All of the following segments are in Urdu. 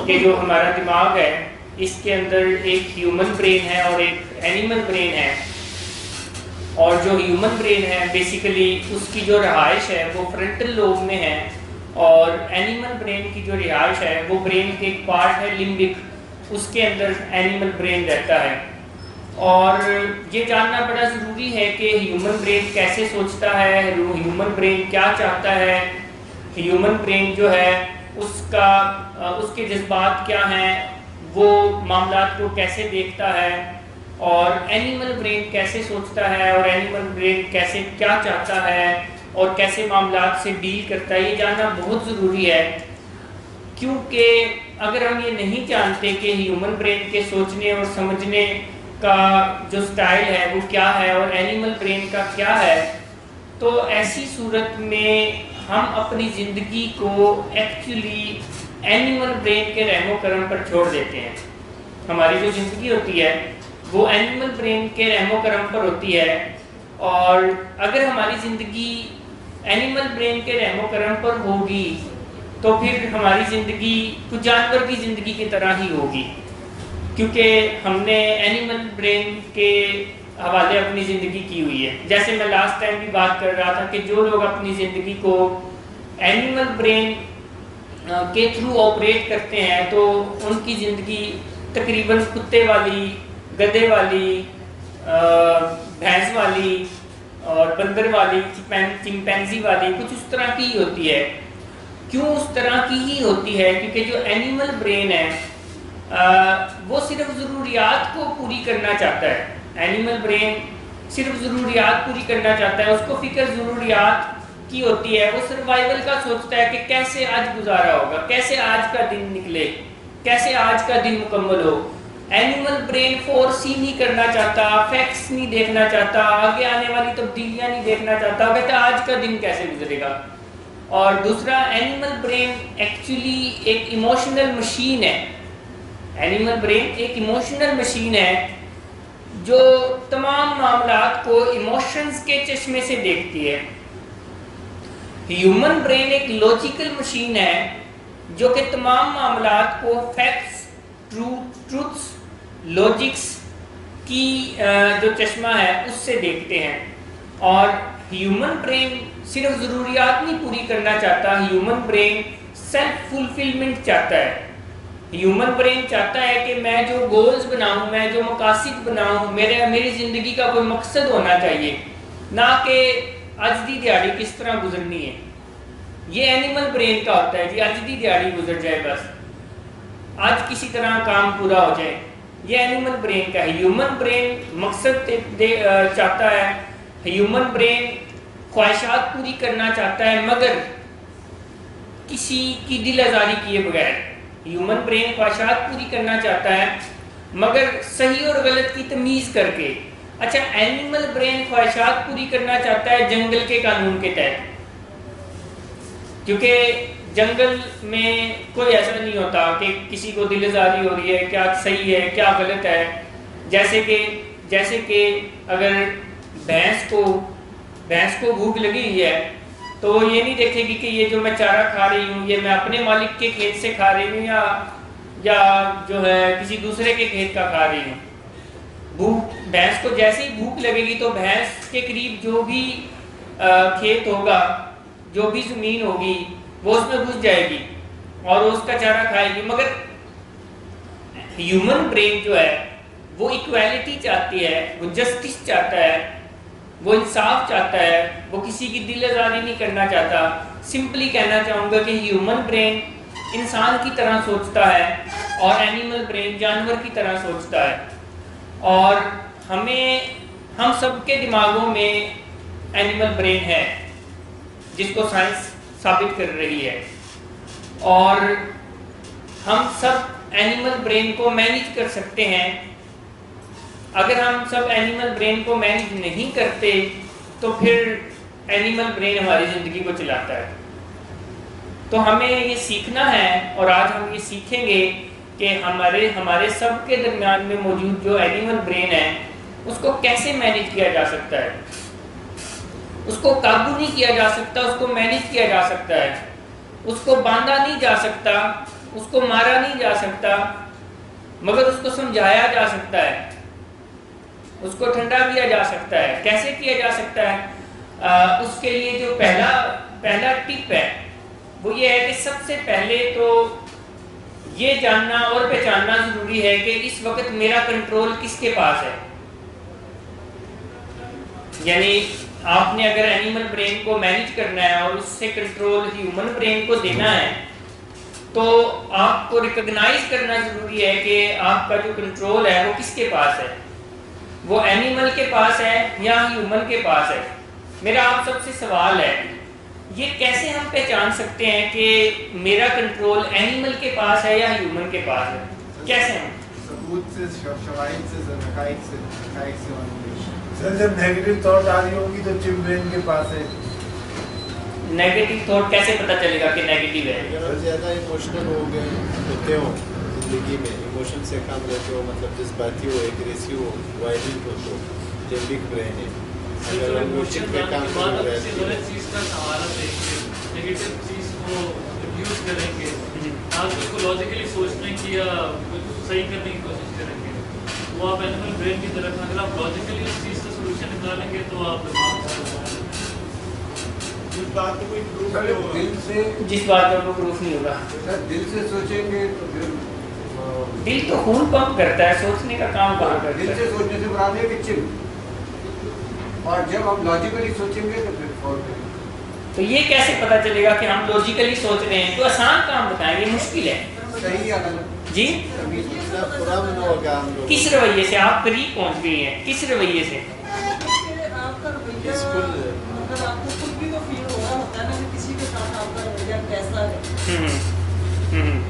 کہ جو ہمارا دماغ ہے اس کے اندر ایک ہیومن برین ہے اور ایک اینیمل برین ہے، اور جو ہیومن برین ہے بیسیکلی اس کی جو رہائش ہے وہ فرنٹل لوب میں ہے، اور اینیمل برین کی جو رہائش ہے وہ برین کے ایک پارٹ ہے لمبک، اس کے اندر اینیمل برین رہتا ہے۔ اور یہ جاننا بڑا ضروری ہے کہ ہیومن برین کیسے سوچتا ہے، ہیومن برین کیا چاہتا ہے، ہیومن برین جو ہے اس کے جذبات کیا ہیں، وہ معاملات کو کیسے دیکھتا ہے، اور اینیمل برین کیسے سوچتا ہے، اور اینیمل برین کیسے کیا چاہتا ہے اور کیسے معاملات سے ڈیل کرتا ہے، یہ جاننا بہت ضروری ہے۔ کیونکہ اگر ہم یہ نہیں جانتے کہ ہیومن برین کے سوچنے اور سمجھنے کا جو سٹائل ہے وہ کیا ہے اور اینیمل برین کا کیا ہے، تو ایسی صورت میں ہم اپنی زندگی کو ایکچولی اینیمل برین کے رحم و کرم پر چھوڑ دیتے ہیں۔ ہماری جو زندگی ہوتی ہے وہ اینیمل برین کے رحم و کرم پر ہوتی ہے، اور اگر ہماری زندگی اینیمل برین کے رحم و کرم پر ہوگی تو پھر ہماری زندگی کچھ جانور کی زندگی کی طرح ہی ہوگی، کیونکہ ہم نے اینیمل برین کے حوالے اپنی زندگی کی ہوئی ہے۔ جیسے میں لاسٹ ٹائم بھی بات کر رہا تھا کہ جو لوگ اپنی زندگی کو اینیمل برین کے تھرو آپریٹ کرتے ہیں تو ان کی زندگی تقریباً کتے والی، گدھے والی، بھینس والی اور بندر والی، چمپینزی والی، کچھ اس طرح کی ہی ہوتی ہے۔ کیوں اس طرح کی ہی ہوتی ہے؟ کیونکہ جو اینیمل برین ہے وہ صرف ضروریات کو پوری کرنا چاہتا ہے۔ اینیمل برین صرف ضروریات پوری کرنا چاہتا ہے، اس کو فکر ضروریات کی ہوتی ہے، وہ سروائیول کا سوچتا ہے کہ کیسے آج گزارا ہوگا، کیسے آج کا دن نکلے، کیسے آج کا دن مکمل ہو۔ اینیمل برین فور سی نہیں کرنا چاہتا، فیکٹس نہیں دیکھنا چاہتا، آگے آنے والی تبدیلیاں نہیں دیکھنا چاہتا، وہ کہتا ہے آج کا دن کیسے گزرے گا۔ اور دوسرا، اینیمل برین ایکچولی ایک ایموشنل مشین ہے۔ اینیمل برین ایک ایموشنل مشین ہے جو تمام معاملات کو ایموشنز کے چشمے سے دیکھتی ہے۔ ہیومن برین ایک لاجیکل مشین ہے جو کہ تمام معاملات کو فیکٹس، ٹروتھس، لاجکس کی جو چشمہ ہے اس سے دیکھتے ہیں۔ اور ہیومن برین صرف ضروریات نہیں پوری کرنا چاہتا، ہیومن برین سیلف فلفلمنٹ چاہتا ہے۔ ہیومن برین چاہتا ہے کہ میں جو گولز بناؤں، میں جو مقاصد بناؤں، میری زندگی کا کوئی مقصد ہونا چاہیے، نہ کہ آج دی دیہڑی کس طرح گزرنی ہے۔ یہ اینیمل برین کا ہوتا ہے، جی آج دی دیہڑی گزر جائے، بس آج کسی طرح کام پورا ہو جائے، یہ اینیمل برین کا ہے۔ ہیومن برین مقصد چاہتا ہے، ہیومن برین خواہشات پوری کرنا چاہتا ہے مگر کسی کی دل آزاری کیے بغیر۔ ہیومن برین خواہشات پوری کرنا چاہتا ہے مگر صحیح اور غلط کی تمیز کر کے۔ اچھا، اینیمل برین خواہشات پوری کرنا چاہتا ہے جنگل کے قانون کے تحت، کیونکہ جنگل میں کوئی ایسا نہیں ہوتا کہ کسی کو دل آزاری ہو رہی ہے، کیا صحیح ہے کیا غلط ہے۔ جیسے کہ اگر بھینس کو بھوک لگی ہوئی ہے تو وہ یہ نہیں دیکھے گی کہ یہ جو میں چارہ کھا رہی ہوں یہ میں اپنے مالک کے کھیت سے کھا رہی ہوں یا جو ہے کسی دوسرے کے کھیت کا کھا رہی ہوں۔ بھینس کو جیسے ہی بھوک لگے گی تو بھینس کے قریب جو بھی کھیت ہوگا، جو بھی زمین ہوگی، وہ اس میں گھس جائے گی اور اس کا چارہ کھائے گی۔ مگر ہیومن برین جو ہے وہ ایکویلٹی چاہتی ہے، وہ جسٹس چاہتا ہے، وہ انصاف چاہتا ہے، وہ کسی کی دل آزاری نہیں کرنا چاہتا۔ سمپلی کہنا چاہوں گا کہ ہیومن برین انسان کی طرح سوچتا ہے اور اینیمل برین جانور کی طرح سوچتا ہے۔ اور ہم سب کے دماغوں میں اینیمل برین ہے جس کو سائنس ثابت کر رہی ہے، اور ہم سب اینیمل برین کو مینیج کر سکتے ہیں۔ اگر ہم سب اینیمل برین کو مینیج نہیں کرتے تو پھر اینیمل برین ہماری زندگی کو چلاتا ہے۔ تو ہمیں یہ سیکھنا ہے، اور آج ہم یہ سیکھیں گے کہ ہمارے سب کے درمیان میں موجود جو اینیمل برین ہے اس کو کیسے مینیج کیا جا سکتا ہے۔ اس کو قابو نہیں کیا جا سکتا، اس کو مینیج کیا جا سکتا ہے۔ اس کو باندھا نہیں جا سکتا، اس کو مارا نہیں جا سکتا مگر اس کو سمجھایا جا سکتا ہے، اس کو ٹھنڈا کیا جا سکتا ہے۔ کیسے کیا جا سکتا ہے؟ اس کے لیے جو پہلا ٹپ ہے وہ یہ ہے کہ سب سے پہلے تو یہ جاننا اور پہچاننا ضروری ہے کہ اس وقت میرا کنٹرول کس کے پاس ہے۔ یعنی آپ نے اگر اینیمل برین کو مینیج کرنا ہے اور اس سے کنٹرول ہیومن برین کو دینا ہے تو آپ کو ریکگنائز کرنا ضروری ہے کہ آپ کا جو کنٹرول ہے وہ کس کے پاس ہے، وہ اینیمل کے پاس ہے یا ہیومن کے پاس ہے۔ میرا آپ سب سے سوال ہے یہ کیسے ہم پہچان سکتے ہیں کہ میرا کنٹرول اینیمل کے پاس ہے یا ہیومن کے پاس ہے؟ کیسے ہم ثبوت سے، شواہد سے، حقائق سے سر جب نیگیٹو تھاٹ آ رہی ہوگی تو چپ برین کے پاس ہے۔ نیگیٹو تھاٹ کیسے پتہ چلے گا کہ نیگیٹو ہے؟ اگر زیادہ ایموشنل ہوتے ہو زندگی میں، ایموشن سے کم رہتے ہو، مطلب جذباتی ہو، ایگریسو ہو، وائلنٹ ہو تو لمبک برین ہے۔ اگر ایموشن پہ کام کرنا رہتے ہیں، غلط چیز کا سہارا دیں گے، نیگیٹو چیز کو یوز کریں گے، آپ اس کو لاجیکلی سوچنے کی یا صحیح کرنے کی کوشش کریں گے، وہ آپ اینیمل برین کی طرف، اگر آپ لاجیکلی اس چیز کا سولوشن نکالیں گے تو آپ اس بات کو کوئی پروف نہیں ہوگا، دل سے جس بات کا کوئی پروف نہیں ہوگا۔ سر دل سے سوچیں گے تو پھر دل تو خون پمپ کرتا ہے، سوچنے کا کام کہاں کرتا دل ہے؟ سے سوچنے سے مراد ہے کہ چپ، اور جب ہم لاجیکلی سوچیں گے تو پھر فالٹ ہے۔ تو یہ کیسے پتہ چلے گا کہ ہم لاجیکلی سوچ رہے ہیں؟ تو آسان کام بتائیں، یہ مشکل ہے صحیح یا غلط؟ جی؟ اتنا برا بنا ہوگا ہم لوگ کس رویے سے آپ قریب پہنچ گئی ہیں؟ کس رویے سے؟ آپ کا رویہ پیسفل مطلب آپ کو خود بھی تو فیل ہو رہا ہوتا ہے نا کہ کسی کے ساتھ آپ کا رویہ کیسا ہے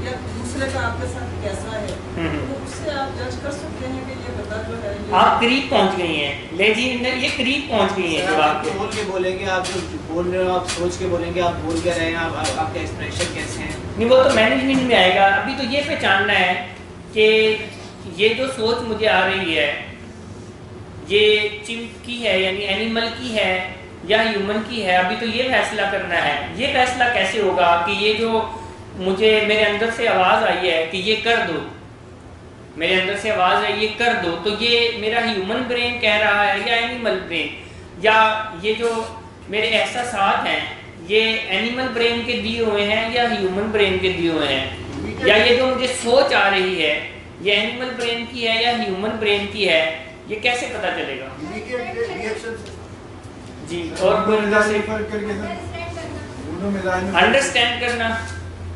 یا دوسرے کا آپ کے ساتھ کیسا ہے، تو اس سے آپ جج کر سکتے ہیں کہ یہ بتا جو ہے آپ قریب پہنچ گئی ہیں، لے جی یہ قریب پہنچ گئی ہیں جواب کے۔ بول کے بولیں گے، آپ جو بول رہے ہو آپ سوچ کے بولیں گے، آپ بول کے رہے ہیں، آپ کے ایکسپریشن کیسے ہیں؟ نہیں وہ تو مینجمنٹ میں آئے گا، ابھی تو یہ پہچاننا ہے کہ یہ جو سوچ مجھے آ رہی ہے یہ چمپ کی ہے یعنی اینیمل کی ہے یا ہیومن کی ہے، ابھی تو یہ فیصلہ کرنا ہے۔ یہ فیصلہ کیسے ہوگا کہ یہ جو مجھے میرے اندر سے آواز آئی ہے کہ یہ کر دو، میرے اندر سے آواز ہے یہ کر دو، تو یہ میرا ہیومن برین کہہ رہا ہے یا اینیمل برین، یا یہ جو میرے احساسات ہیں یہ اینیمل برین کے دیے ہوئے ہیں یا ہیومن برین کے دیے ہوئے ہیں، یا یہ جو مجھے سوچ آ رہی ہے یہ اینیمل برین کی ہے یا ہیومن برین کی ہے، یہ کیسے پتہ چلے گا؟ امیڈیٹ ریئیکشن جی اور کوئی فرق کر کے دونوں مزاج میں انڈرسٹینڈ کرنا۔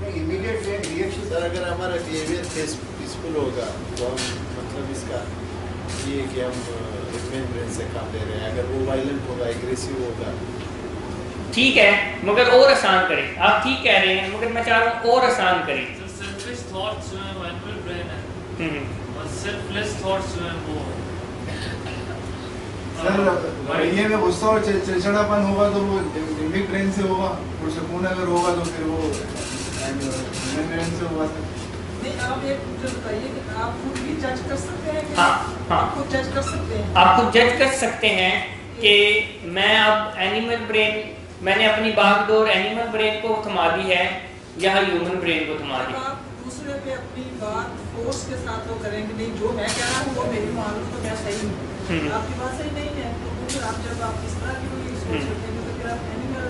امیڈیٹ ریئیکشن سر اگر ہمارا بیہیویئر پیسفل ہوگا تو ہم مطلب اس کا یہ کہ ہم ہیومن برین سے کام لے رہے ہیں، اگر وہ وائلنٹ ہوگا، ایگریسو ہوگا، ٹھیک ہے مگر اور آسان کریں، آپ ٹھیک کہہ رہے ہیں مگر میں چاہ رہا ہوں اور آسان کریں۔ سیلفش تھاٹس جو ہیں وہ اینیمل برین ہے اور سیلف لیس تھاٹس جو ہیں وہ سر رویے میں غصہ اور چڑچڑا پن ہوگا تو وہ لمبک برین سے ہوگا، اور سکون اگر ہوگا تو پھر وہ ہیومن برین سے ہوگا۔ نہیں، آپ ایک جو بتائیے کہ آپ خود بھی جج کر سکتے ہیں کہ ہاں آپ خود جج کر سکتے ہیں، آپ خود جج کر سکتے ہیں کہ میں اب اینیمل برین، میں نے اپنی باغ ڈور اینیمل برین کو تھما دی ہے یا ہیومن برین کو تھما دی۔ جب آپ دوسرے پہ اپنی بات فورس کے ساتھ وہ کریں گے، نہیں جو میں کہہ رہا ہوں وہ میری مان لو تو میں صحیح ہوں، آپ کی بات صحیح نہیں ہے، تو پھر آپ جب آپ اس طرح کی کوئی سوچ رکھیں گے تو پھر آپ اینیمل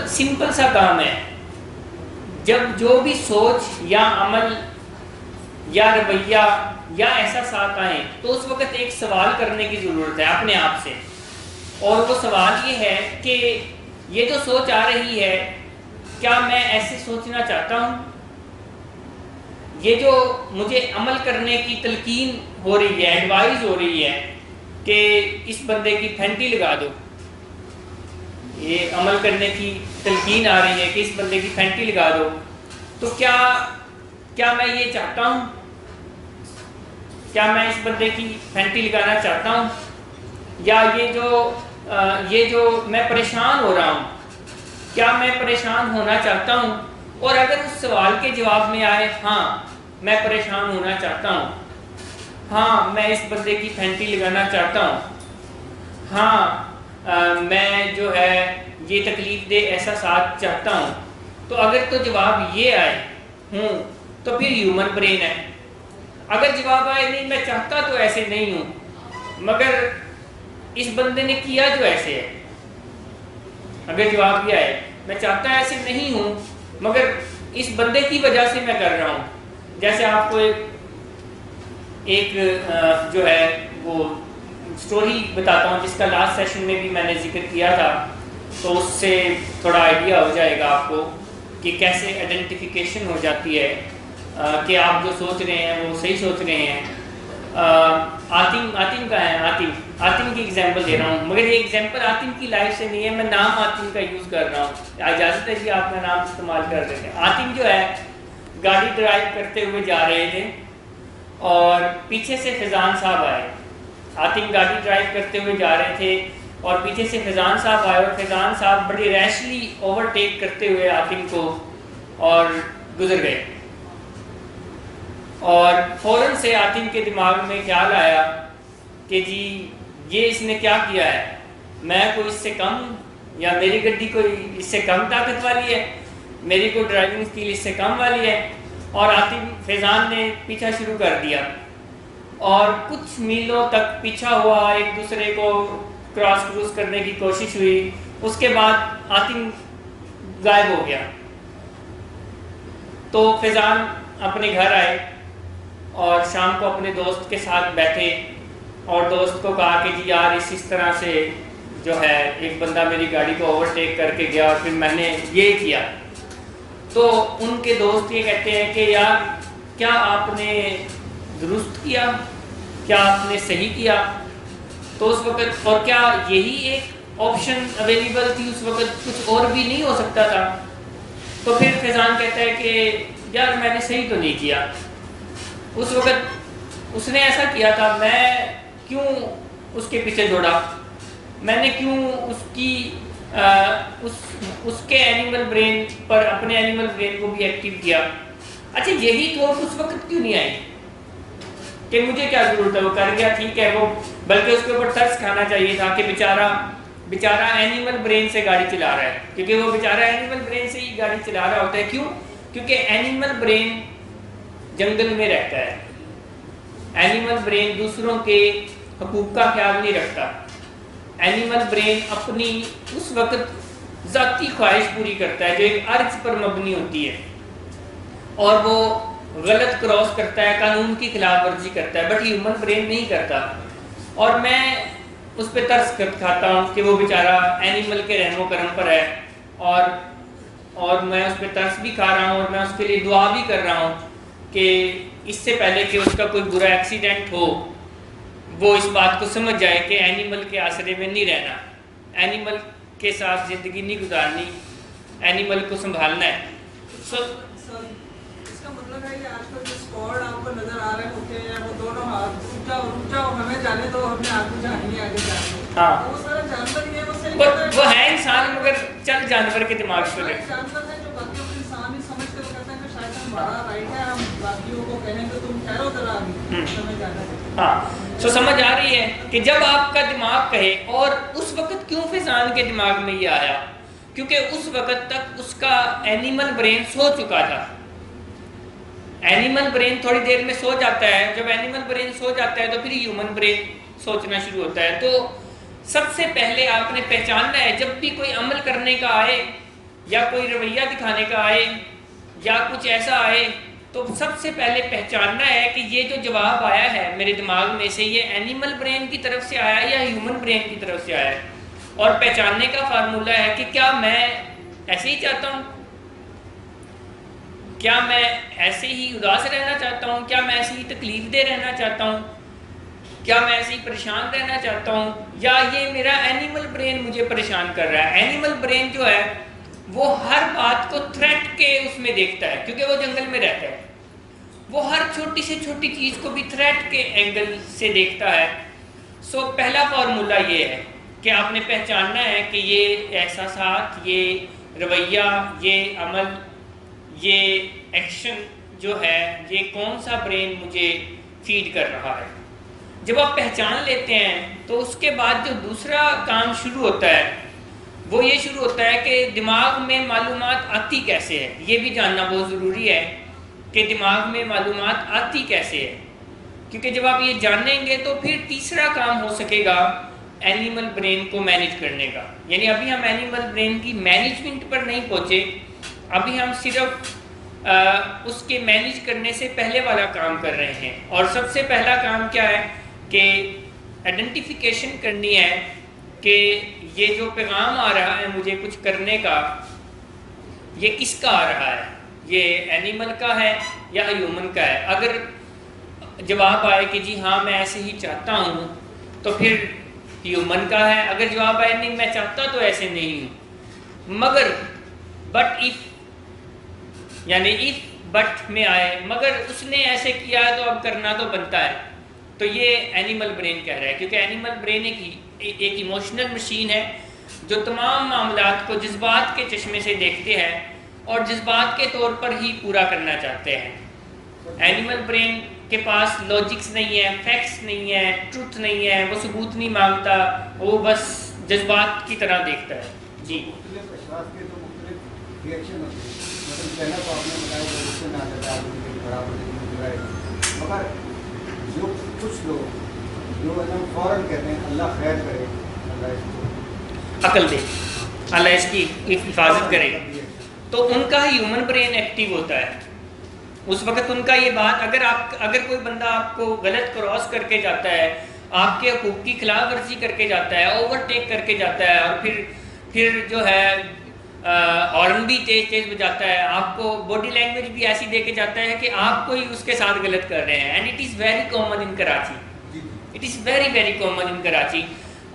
سمپل سا کام ہے، جب جو بھی سوچ یا عمل یا رویہ یا احساسات آئیں تو اس وقت ایک سوال کرنے کی ضرورت ہے اپنے آپ سے، اور وہ سوال یہ ہے کہ یہ جو سوچ آ رہی ہے کیا میں ایسے سوچنا چاہتا ہوں؟ یہ جو مجھے عمل کرنے کی تلقین ہو رہی ہے، ایڈوائز ہو رہی ہے کہ اس بندے کی پھینٹی لگا دو، یہ عمل کرنے کی تلقین آ رہی ہے کہ اس بندے کی پھینٹی لگا دو، تو کیا میں یہ چاہتا ہوں؟ کیا میں اس بندے کی پھینٹی لگانا چاہتا ہوں؟ یا یہ جو میں پریشان ہو رہا ہوں کیا میں پریشان ہونا چاہتا ہوں؟ اور اگر اس سوال کے جواب میں آئے ہاں میں پریشان ہونا چاہتا ہوں، ہاں میں اس بندے کی پھینٹی لگانا چاہتا ہوں، ہاں میں جو ہے یہ تکلیف دہ احساسات چاہتا ہوں، تو اگر تو جواب یہ آئے ہوں تو پھر ہیومن برین ہے. اگر جواب آئے نہیں میں چاہتا تو ایسے نہیں ہوں مگر اس بندے نے کیا جو ایسے ہے, اگر جواب یہ آئے میں چاہتا ایسے نہیں ہوں مگر اس بندے کی وجہ سے میں کر رہا ہوں. جیسے آپ کو ایک جو ہے وہ سٹوری بتاتا ہوں جس کا لاسٹ سیشن میں بھی میں نے ذکر کیا تھا, تو اس سے تھوڑا آئیڈیا ہو جائے گا آپ کو کہ کیسے آئیڈینٹیفیکیشن ہو جاتی ہے کہ آپ جو سوچ رہے ہیں وہ صحیح سوچ رہے ہیں. آتم کا ہے, آتم کی ایگزامپل دے رہا ہوں مگر یہ ایگزامپل آتم کی لائف سے نہیں ہے, میں نام آتم کا یوز کر رہا ہوں. اجازت ہے جی آپ کا نام استعمال کر رہے ہیں. آتم جو ہے گاڑی ڈرائیو کرتے ہوئے جا رہے تھے اور پیچھے سے فیضان صاحب آئے. آتم گاڑی ڈرائیو کرتے ہوئے جا رہے تھے اور پیچھے سے فیضان صاحب آئے اور فیضان صاحب بڑی ریشلی اوورٹیک کرتے ہوئے آتم کو اور گزر گئے. اور فوراً سے آتم کے دماغ میں خیال آیا کہ جی یہ اس نے کیا کیا ہے, میں کوئی اس سے کم ہوں یا میری گڈی کوئی اس سے کم طاقت والی ہے, میری کوئی ڈرائیونگ اسکل اس سے کم والی ہے. اور آتم فیضان نے پیچھا شروع کر دیا اور کچھ میلوں تک پیچھا ہوا, ایک دوسرے کو کراس کرنے کی کوشش ہوئی. اس کے بعد آتم غائب ہو گیا. تو فیضان اپنے گھر آئے اور شام کو اپنے دوست کے ساتھ بیٹھے اور دوست کو کہا کہ جی یار اس طرح سے جو ہے ایک بندہ میری گاڑی کو اوورٹیک کر کے گیا اور پھر میں نے یہ کیا. تو ان کے دوست یہ کہتے ہیں کہ یار کیا آپ نے درست کیا, کیا آپ نے صحیح کیا؟ تو اس وقت اور کیا یہی ایک آپشن اویلیبل تھی اس وقت, کچھ اور بھی نہیں ہو سکتا تھا؟ تو پھر فیضان کہتا ہے کہ یار میں نے صحیح تو نہیں کیا. اس وقت اس نے ایسا کیا تھا, میں کیوں اس کے پیچھے دوڑا, میں نے کیوں اس کی اس کے اینیمل برین پر اپنے اینیمل برین کو بھی ایکٹیو کیا. اچھا یہی تھوٹ اس وقت کیوں نہیں آئی کہ مجھے کیا ضرورت ہے, وہ کر گیا ٹھیک ہے, وہ بلکہ اس کے اوپر ترس کھانا چاہیے تھا کہ بیچارہ اینیمل برین سے گاڑی چلا رہا ہے, کیونکہ وہ بیچارہ اینیمل برین سے ہی گاڑی چلا رہا ہوتا ہے. کیوں؟ کیونکہ اینیمل برین جنگل میں رہتا ہے, اینیمل برین دوسروں کے حقوق کا خیال نہیں رکھتا. اینیمل برین اپنی اس وقت ذاتی خواہش پوری کرتا ہے جو ایک ارج پر مبنی ہوتی ہے, اور وہ غلط کراس کرتا ہے, قانون کی خلاف ورزی کرتا ہے, بٹ ہیومن برین نہیں کرتا. اور میں اس پہ ترس کھاتا ہوں کہ وہ بیچارہ اینیمل کے رحم و کرم پر ہے, اور میں اس پہ ترس بھی کھا رہا ہوں اور میں اس کے لیے دعا بھی کر رہا ہوں کہ اس سے پہلے کہ اس کا کوئی برا ایکسیڈنٹ ہو وہ اس بات کو سمجھ جائے کہ اینیمل کے آسرے میں نہیں رہنا, اینیمل کے ساتھ زندگی نہیں گزارنی, اینیمل کو سنبھالنا ہے. اس کا مطلب ہے کہ آج کل جو اسکواڈ آپ کو نظر آ رہے ہوتے ہیں وہ دونوں ہاتھ اونچا ہمیں جانے تو ہمیں آگے جانے آگے جانے. ہاں وہ سارا جانور ہی ہے, وہ صحیح وہ ہے انسان مگر چل جانور کے دماغ سے ہے. جانور ہے جو باقیوں کو انسان ہی سمجھ کے وہ کہتے ہیں کہ شاید ہمارا رائٹ ہے, ہم باقیوں کو کہیں کہ تم ٹھہرو ذرا آگے ہمیں جانا ہے. ہاں سو سمجھ آ رہی ہے کہ جب آپ کا دماغ کہے, اور اس وقت کیوں فیضان کے دماغ میں یہ آیا, کیونکہ اس وقت تک اس کا اینیمل برین سو چکا تھا. اینیمل برین تھوڑی دیر میں سو جاتا ہے, جب اینیمل برین سو جاتا ہے تو پھر ہیومن برین سوچنا شروع ہوتا ہے. تو سب سے پہلے آپ نے پہچاننا ہے جب بھی کوئی عمل کرنے کا آئے یا کوئی رویہ دکھانے کا آئے یا کچھ ایسا آئے, تو سب سے پہلے پہچاننا ہے کہ یہ جو جواب آیا ہے میرے دماغ میں سے یہ اینیمل برین کی طرف سے آیا ہے یا ہیومن برین کی طرف سے آیا ہے. اور پہچاننے کا فارمولہ ہے کہ کیا میں ایسے ہی چاہتا ہوں, کیا میں ایسے ہی اداس رہنا چاہتا ہوں, کیا میں ایسے ہی تکلیف دہ رہنا چاہتا ہوں, کیا میں ایسے ہی پریشان رہنا چاہتا ہوں, یا یہ میرا اینیمل برین مجھے پریشان کر رہا ہے. اینیمل برین جو ہے وہ ہر بات کو تھریٹ کے اس میں دیکھتا ہے, کیونکہ وہ جنگل میں رہتا ہے, وہ ہر چھوٹی سے چھوٹی چیز کو بھی تھریٹ کے اینگل سے دیکھتا ہے. سو پہلا فارمولہ یہ ہے کہ آپ نے پہچاننا ہے کہ یہ احساسات, یہ رویہ, یہ عمل, یہ ایکشن جو ہے یہ کون سا برین مجھے فیڈ کر رہا ہے. جب آپ پہچان لیتے ہیں تو اس کے بعد جو دوسرا کام شروع ہوتا ہے وہ یہ شروع ہوتا ہے کہ دماغ میں معلومات آتی کیسے ہے. یہ بھی جاننا بہت ضروری ہے کہ دماغ میں معلومات آتی کیسے ہے، کیونکہ جب آپ یہ جانیں گے تو پھر تیسرا کام ہو سکے گا اینیمل برین کو مینیج کرنے کا. یعنی ابھی ہم اینیمل برین کی مینجمنٹ پر نہیں پہنچے، ابھی ہم صرف اس کے مینیج کرنے سے پہلے والا کام کر رہے ہیں. اور سب سے پہلا کام کیا ہے کہ آئیڈینٹیفیکیشن کرنی ہے کہ یہ جو پیغام آ رہا ہے مجھے کچھ کرنے کا، یہ کس کا آ رہا ہے، یہ اینیمل کا ہے یا ہیومن کا ہے. اگر جواب آئے کہ جی ہاں میں ایسے ہی چاہتا ہوں تو پھر ہیومن کا ہے. اگر جواب آئے نہیں میں چاہتا تو ایسے نہیں ہوں، مگر بٹ ایف، یعنی ایف بٹ میں آئے مگر اس نے ایسے کیا ہے تو اب کرنا تو بنتا ہے، تو یہ اینیمل برین کہہ رہا ہے. کیونکہ اینیمل برین ایک ایموشنل مشین ہے جو تمام معاملات کو جذبات کے چشمے سے دیکھتے ہیں اور جذبات کے طور پر ہی پورا کرنا چاہتے ہیں. اینیمل برین کے پاس لاجکس نہیں ہے، فیکٹس نہیں ہے، ٹروتھ نہیں ہے، وہ ثبوت نہیں مانگتا، وہ بس جذبات کی طرح دیکھتا ہے. جی مختلف اشخاص کے تو مختلف ریئیکشن ہوتے ہیں. مطلب پہلا تو آپ نے بتایا کہ غصے میں آ جاتا ہے آدمی بڑا مگر جو کچھ لوگ جو فوراً کہتے ہیں اللہ خیر کرے، اللہ اس کو عقل دے، اللہ اس کی حفاظت کرے، تو ان کا ہیومن برین ایکٹیو ہوتا ہے. اس وقت ان کا یہ بات، اگر کوئی بندہ آپ کو غلط کراس کر کے جاتا ہے، آپ کے حقوق کی خلاف ورزی کر کے جاتا ہے، اوور ٹیک کر کے جاتا ہے، اور پھر جو ہے ہارن بھی تیز بجاتا ہے، آپ کو باڈی لینگویج بھی ایسی دے کے جاتا ہے کہ آپ کو ہی اس کے ساتھ غلط کر رہے ہیں. And it is very common in Karachi, it is very very common in Karachi.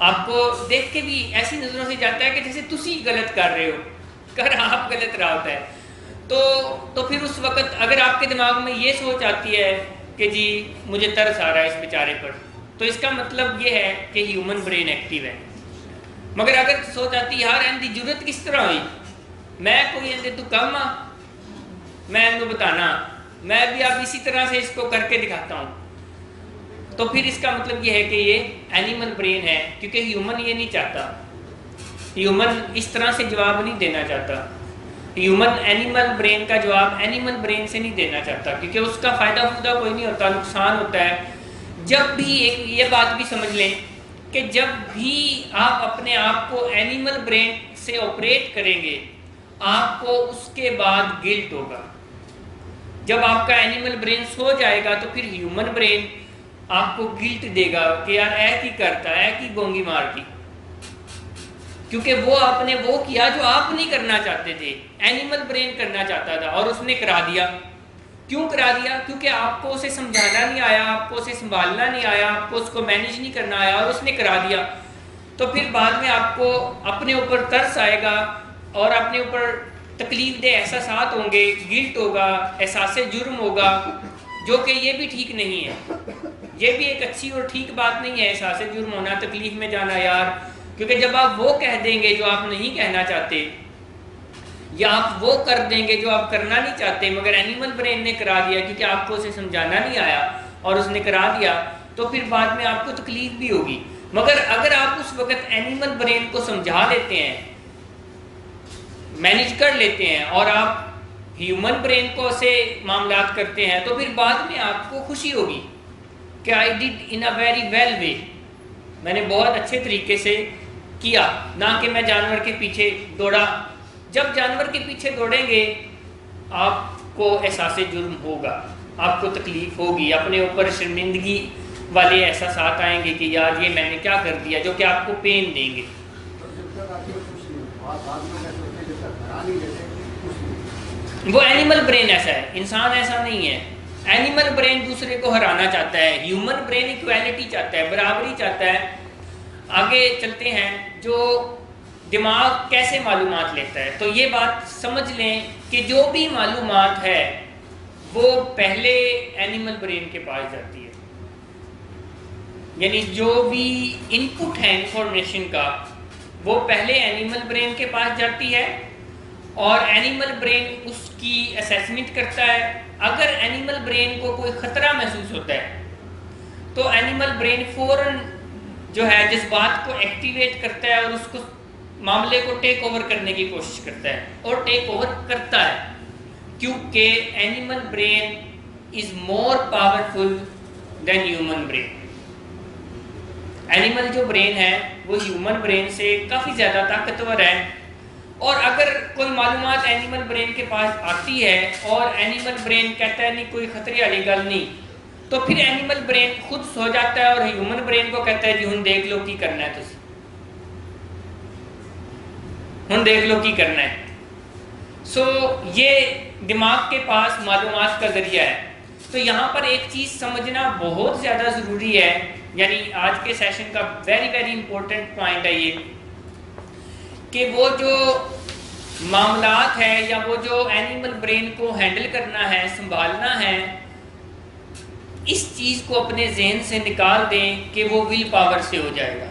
آپ کو دیکھ کے بھی ایسی نظروں سے جاتا ہے کہ جیسے تسی غلط کر رہے ہو، کر آپ غلط رہا ہوتا ہے. تو پھر اس وقت اگر آپ کے دماغ میں یہ سوچ آتی ہے کہ جی مجھے ترس آ رہا ہے اس بیچارے پر، تو اس کا مطلب یہ ہے کہ ہیومن برین ایکٹیو ہے. مگر اگر سوچ آتی یار اندی جرت کس طرح ہوئی، میں کوئی اندے تو کم ہاں، میں ان کو بتانا، میں بھی اب اسی طرح سے اس کو کر کے دکھاتا ہوں، تو پھر اس کا مطلب یہ ہے کہ یہ اینیمل برین ہے. کیونکہ ہیومن یہ نہیں چاہتا، ہیومن اس طرح سے جواب نہیں دینا چاہتا. ہیومن اینیمل برین کا جواب اینیمل برین سے نہیں دینا چاہتا، کیونکہ اس کا فائدہ کوئی نہیں ہوتا، نقصان ہوتا ہے. جب بھی یہ بات بھی سمجھ لیں کہ جب بھی آپ اپنے آپ کو اینیمل برین سے آپریٹ کریں گے آپ کو اس کے بعد گلٹ ہوگا. جب آپ کا اینیمل برین سو جائے گا تو پھر ہیومن برین آپ کو گلٹ دے گا کہ یار اے کی کرتا ہے کی گونگی مار کی، کیونکہ وہ آپ نے وہ کیا جو آپ نہیں کرنا چاہتے تھے، اینیمل برین کرنا چاہتا تھا اور اس نے کرا دیا. کیوں کرا دیا؟ کیونکہ آپ کو اسے سمجھانا نہیں آیا، آپ کو اسے سنبھالنا نہیں آیا، آپ کو اس کو مینیج نہیں کرنا آیا اور اس نے کرا دیا. تو پھر بعد میں آپ کو اپنے اوپر ترس آئے گا اور اپنے اوپر تکلیف دہ احساسات ہوں گے، گلٹ ہوگا، احساس جرم ہوگا، جو کہ یہ بھی ٹھیک نہیں ہے. یہ بھی ایک اچھی اور ٹھیک بات نہیں ہے احساس جرم ہونا، تکلیف میں جانا یار. کیونکہ جب آپ وہ کہہ دیں گے جو آپ نہیں کہنا چاہتے، یا آپ وہ کر دیں گے جو آپ کرنا نہیں چاہتے مگر اینیمل برین نے کرا دیا کیونکہ آپ کو اسے سمجھانا نہیں آیا اور اس نے کرا دیا، تو پھر بعد میں آپ کو تکلیف بھی ہوگی. مگر اگر آپ اس وقت اینیمل برین کو سمجھا لیتے ہیں، مینیج کر لیتے ہیں اور آپ ہیومن برین کو سے معاملات کرتے ہیں، تو پھر بعد میں آپ کو خوشی ہوگی کہ آئی ڈڈ ان اے ویری ویل وے، میں نے بہت اچھے طریقے سے کیا، نہ کہ میں جانور کے پیچھے دوڑا. جب جانور کے پیچھے دوڑیں گے آپ کو احساس جرم ہوگا، آپ کو تکلیف ہوگی، اپنے اوپر شرمندگی والے احساسات آئیں گے کہ یار یہ میں نے کیا کر دیا، جو کہ آپ کو پین دیں گے. وہ اینیمل برین ایسا ہے، انسان ایسا نہیں ہے. اینیمل برین دوسرے کو ہرانا چاہتا ہے، ہیومن برین ایکویلٹی چاہتا ہے، برابری چاہتا ہے. آگے چلتے ہیں جو دماغ کیسے معلومات لیتا ہے. تو یہ بات سمجھ لیں کہ جو بھی معلومات ہے وہ پہلے اینیمل برین کے پاس جاتی ہے. یعنی جو بھی انپٹ ہے انفارمیشن کا وہ پہلے اینیمل برین کے پاس جاتی ہے اور اینیمل برین اس کی اسیسمنٹ کرتا ہے. اگر اینیمل برین کو کوئی خطرہ محسوس ہوتا ہے تو اینیمل برین فوراً جو ہے جذبات کو ایکٹیویٹ کرتا ہے اور اس کو معاملے کو ٹیک اوور کرنے کی کوشش کرتا ہے اور ٹیک اوور کرتا ہے، کیونکہ اینیمل برین از مور پاورفل دین ہیومن برین. اینیمل جو برین ہے وہ ہیومن برین سے کافی زیادہ طاقتور ہے، اور اگر کوئی معلومات اینیمل برین کے پاس آتی ہے اور اینیمل برین کہتا ہے نہیں کوئی خطرے والی گل نہیں، تو پھر اینیمل برین خود سو جاتا ہے اور ہیومن برین کو کہتا ہے جی ہن دیکھ لو کی کرنا ہے، تسی ہن دیکھ لو کی کرنا ہے. سو یہ دماغ کے پاس معلومات کا ذریعہ ہے. تو یہاں پر ایک چیز سمجھنا بہت زیادہ ضروری ہے، یعنی آج کے سیشن کا ویری امپورٹنٹ پوائنٹ ہے یہ کہ وہ جو معاملات ہے یا وہ جو اینیمل برین کو ہینڈل کرنا ہے، سنبھالنا ہے، اس چیز کو اپنے ذہن سے نکال دیں کہ وہ ول پاور سے ہو جائے گا.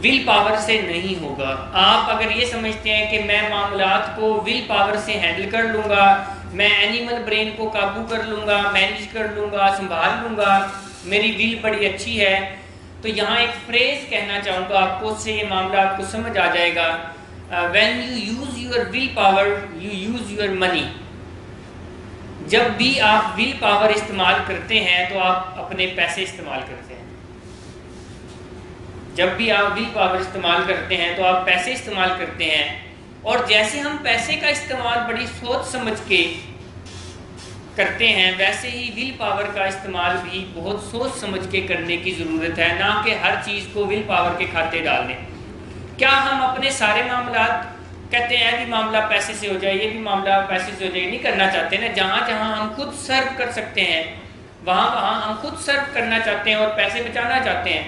ول پاور سے نہیں ہوگا. آپ اگر یہ سمجھتے ہیں کہ میں معاملات کو ول پاور سے ہینڈل کر لوں گا، میں اینیمل برین کو قابو کر لوں گا، مینیج کر لوں گا، سنبھال لوں گا، میری ول بڑی اچھی ہے، تو یہاں ایک فریز کہنا چاہوں گا آپ کو، اس سے یہ معاملہ آپ کو سمجھ آ جائے گا. When you use your will power you use your money. جب بھی آپ ول پاور استعمال کرتے ہیں تو آپ اپنے پیسے استعمال کرتے ہیں. جب بھی آپ ول پاور استعمال کرتے ہیں تو آپ پیسے استعمال کرتے ہیں، اور جیسے ہم پیسے کا استعمال بڑی سوچ سمجھ کے کرتے ہیں ویسے ہی ول پاور کا استعمال بھی بہت سوچ سمجھ کے کرنے کی ضرورت ہے، نہ کہ ہر چیز کو ول پاور کے کھاتے ڈال دیں. کیا ہم اپنے سارے معاملات کہتے ہیں کہ معاملہ پیسے سے ہو جائے، یہ بھی معاملہ پیسے سے ہو جائے، نہیں کرنا چاہتے نا. جہاں جہاں ہم خود سرو کر سکتے ہیں وہاں ہم خود سرو کرنا چاہتے ہیں اور پیسے بچانا چاہتے ہیں.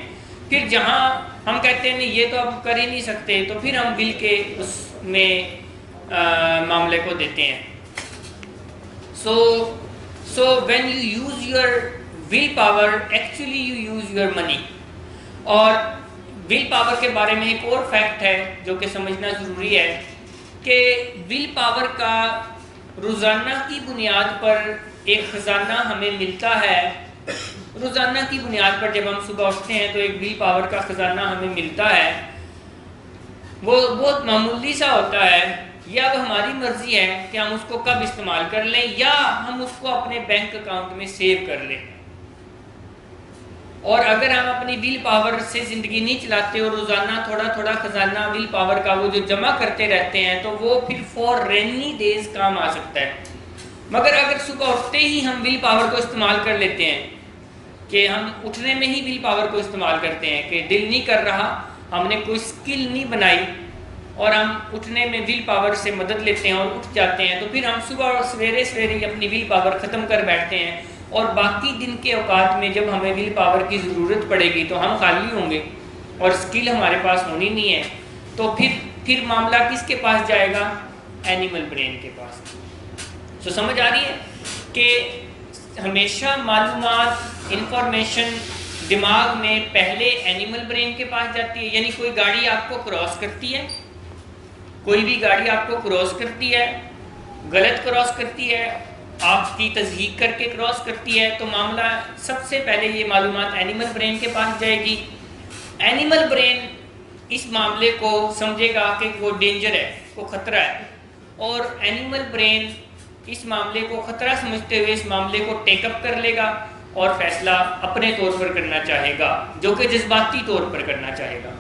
پھر جہاں ہم کہتے ہیں نہیں یہ تو اب کر ہی نہیں سکتے، تو پھر ہم ول کے اس میں معاملے کو دیتے ہیں. So when you use your willpower, actually you use your money. اور ول پاور کے بارے میں ایک اور فیکٹ ہے جو کہ سمجھنا ضروری ہے کہ ول پاور کا روزانہ کی بنیاد پر ایک خزانہ ہمیں ملتا ہے. روزانہ کی بنیاد پر جب ہم صبح اٹھتے ہیں تو ایک ول پاور کا خزانہ ہمیں ملتا ہے. وہ بہت معمولی سا ہوتا ہے. یہ اب ہماری مرضی ہے کہ ہم اس کو کب استعمال کر لیں یا ہم اس کو اپنے بینک اکاؤنٹ میں سیو کر لیں. اور اگر ہم اپنی ول پاور سے زندگی نہیں چلاتے اور روزانہ تھوڑا تھوڑا خزانہ ول پاور کا وہ جو جمع کرتے رہتے ہیں تو وہ پھر فار رینی ڈیز کام آ سکتا ہے. مگر اگر صبح اٹھتے ہی ہم ول پاور کو استعمال کر لیتے ہیں کہ ہم اٹھنے میں ہی ول پاور کو استعمال کرتے ہیں کہ دل نہیں کر رہا، ہم نے کوئی سکل نہیں بنائی اور ہم اٹھنے میں ول پاور سے مدد لیتے ہیں اور اٹھ جاتے ہیں، تو پھر ہم صبح اور سویرے ہی اپنی ول پاور ختم کر بیٹھتے ہیں اور باقی دن کے اوقات میں جب ہمیں ول پاور کی ضرورت پڑے گی تو ہم خالی ہوں گے اور سکل ہمارے پاس ہونی نہیں ہے. تو پھر معاملہ کس کے پاس جائے گا؟ اینیمل برین کے پاس. تو سمجھ آ رہی ہے کہ ہمیشہ معلومات انفارمیشن دماغ میں پہلے اینیمل برین کے پاس جاتی ہے. یعنی کوئی گاڑی آپ کو کراس کرتی ہے، کوئی بھی گاڑی آپ کو کراس کرتی ہے، غلط کراس کرتی ہے، آپ کی تصدیق کر کے کراس کرتی ہے، تو معاملہ سب سے پہلے یہ معلومات اینیمل برین کے پاس جائے گی. اینیمل برین اس معاملے کو سمجھے گا کہ وہ ڈینجر ہے، وہ خطرہ ہے، اور اینیمل برین اس معاملے کو خطرہ سمجھتے ہوئے اس معاملے کو ٹیک اپ کر لے گا اور فیصلہ اپنے طور پر کرنا چاہے گا، جو کہ جذباتی طور پر کرنا چاہے گا.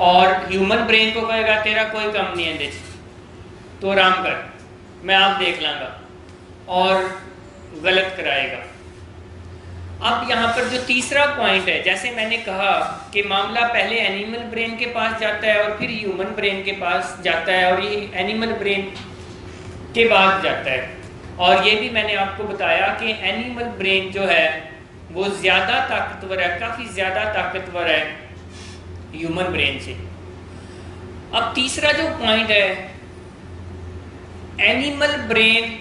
اور ہیومن برین کو کہے گا تیرا کوئی کام نہیں ہے دیکھ، تو آرام کر، میں آپ دیکھ لاں گا، اور غلط کرائے گا. اب یہاں پر جو تیسرا پوائنٹ ہے، جیسے میں نے کہا کہ معاملہ پہلے اینیمل برین کے پاس جاتا ہے اور پھر ہیومن برین کے پاس جاتا ہے، اور یہ اینیمل برین کے بعد جاتا ہے. اور یہ بھی میں نے آپ کو بتایا کہ اینیمل برین جو ہے وہ زیادہ طاقتور ہے، کافی زیادہ طاقتور ہے ہیومن برین سے. اب تیسرا جو پوائنٹ ہے، اینیمل برین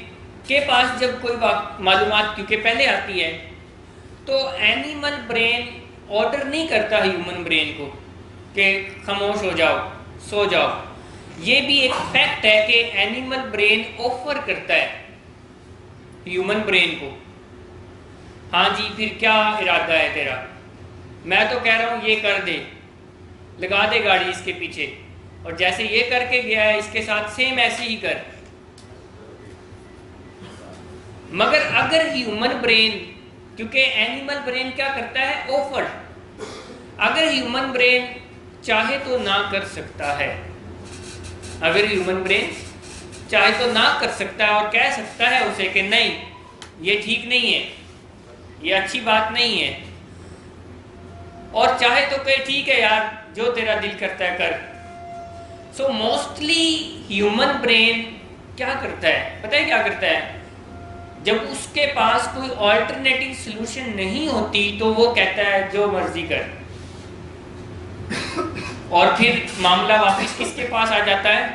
کے پاس جب کوئی معلومات کیونکہ پہلے آتی ہے تو اینیمل برین آرڈر نہیں کرتا ہیومن برین کو کہ خاموش ہو جاؤ، سو جاؤ. یہ بھی ایک فیکٹ ہے کہ اینیمل برین آفر کرتا ہے ہیومن برین کو، ہاں جی پھر کیا ارادہ ہے تیرا، میں تو کہہ رہا ہوں یہ کر دے، لگا دے گاڑی اس کے پیچھے، اور جیسے یہ کر کے گیا ہے اس کے ساتھ سیم ایسے ہی کر. مگر اگر ہیومن برین، کیونکہ اینیمل برین کیا کرتا ہے؟ اوفر. اگر ہیومن برین چاہے تو نہ کر سکتا ہے، اگر ہیومن برین چاہے تو نہ کر سکتا ہے اور کہہ سکتا ہے اسے کہ نہیں یہ ٹھیک نہیں ہے، یہ اچھی بات نہیں ہے، اور چاہے تو کہ ٹھیک ہے یار جو تیرا دل کرتا ہے کر. سو موسٹلی ہیومن برین کیا کرتا ہے؟ پتہ ہے کیا کرتا ہے؟ جب اس کے پاس کوئی آلٹرنیٹو سلوشن نہیں ہوتی تو وہ کہتا ہے جو مرضی کر، اور پھر معاملہ واپس کس کے پاس آ جاتا ہے؟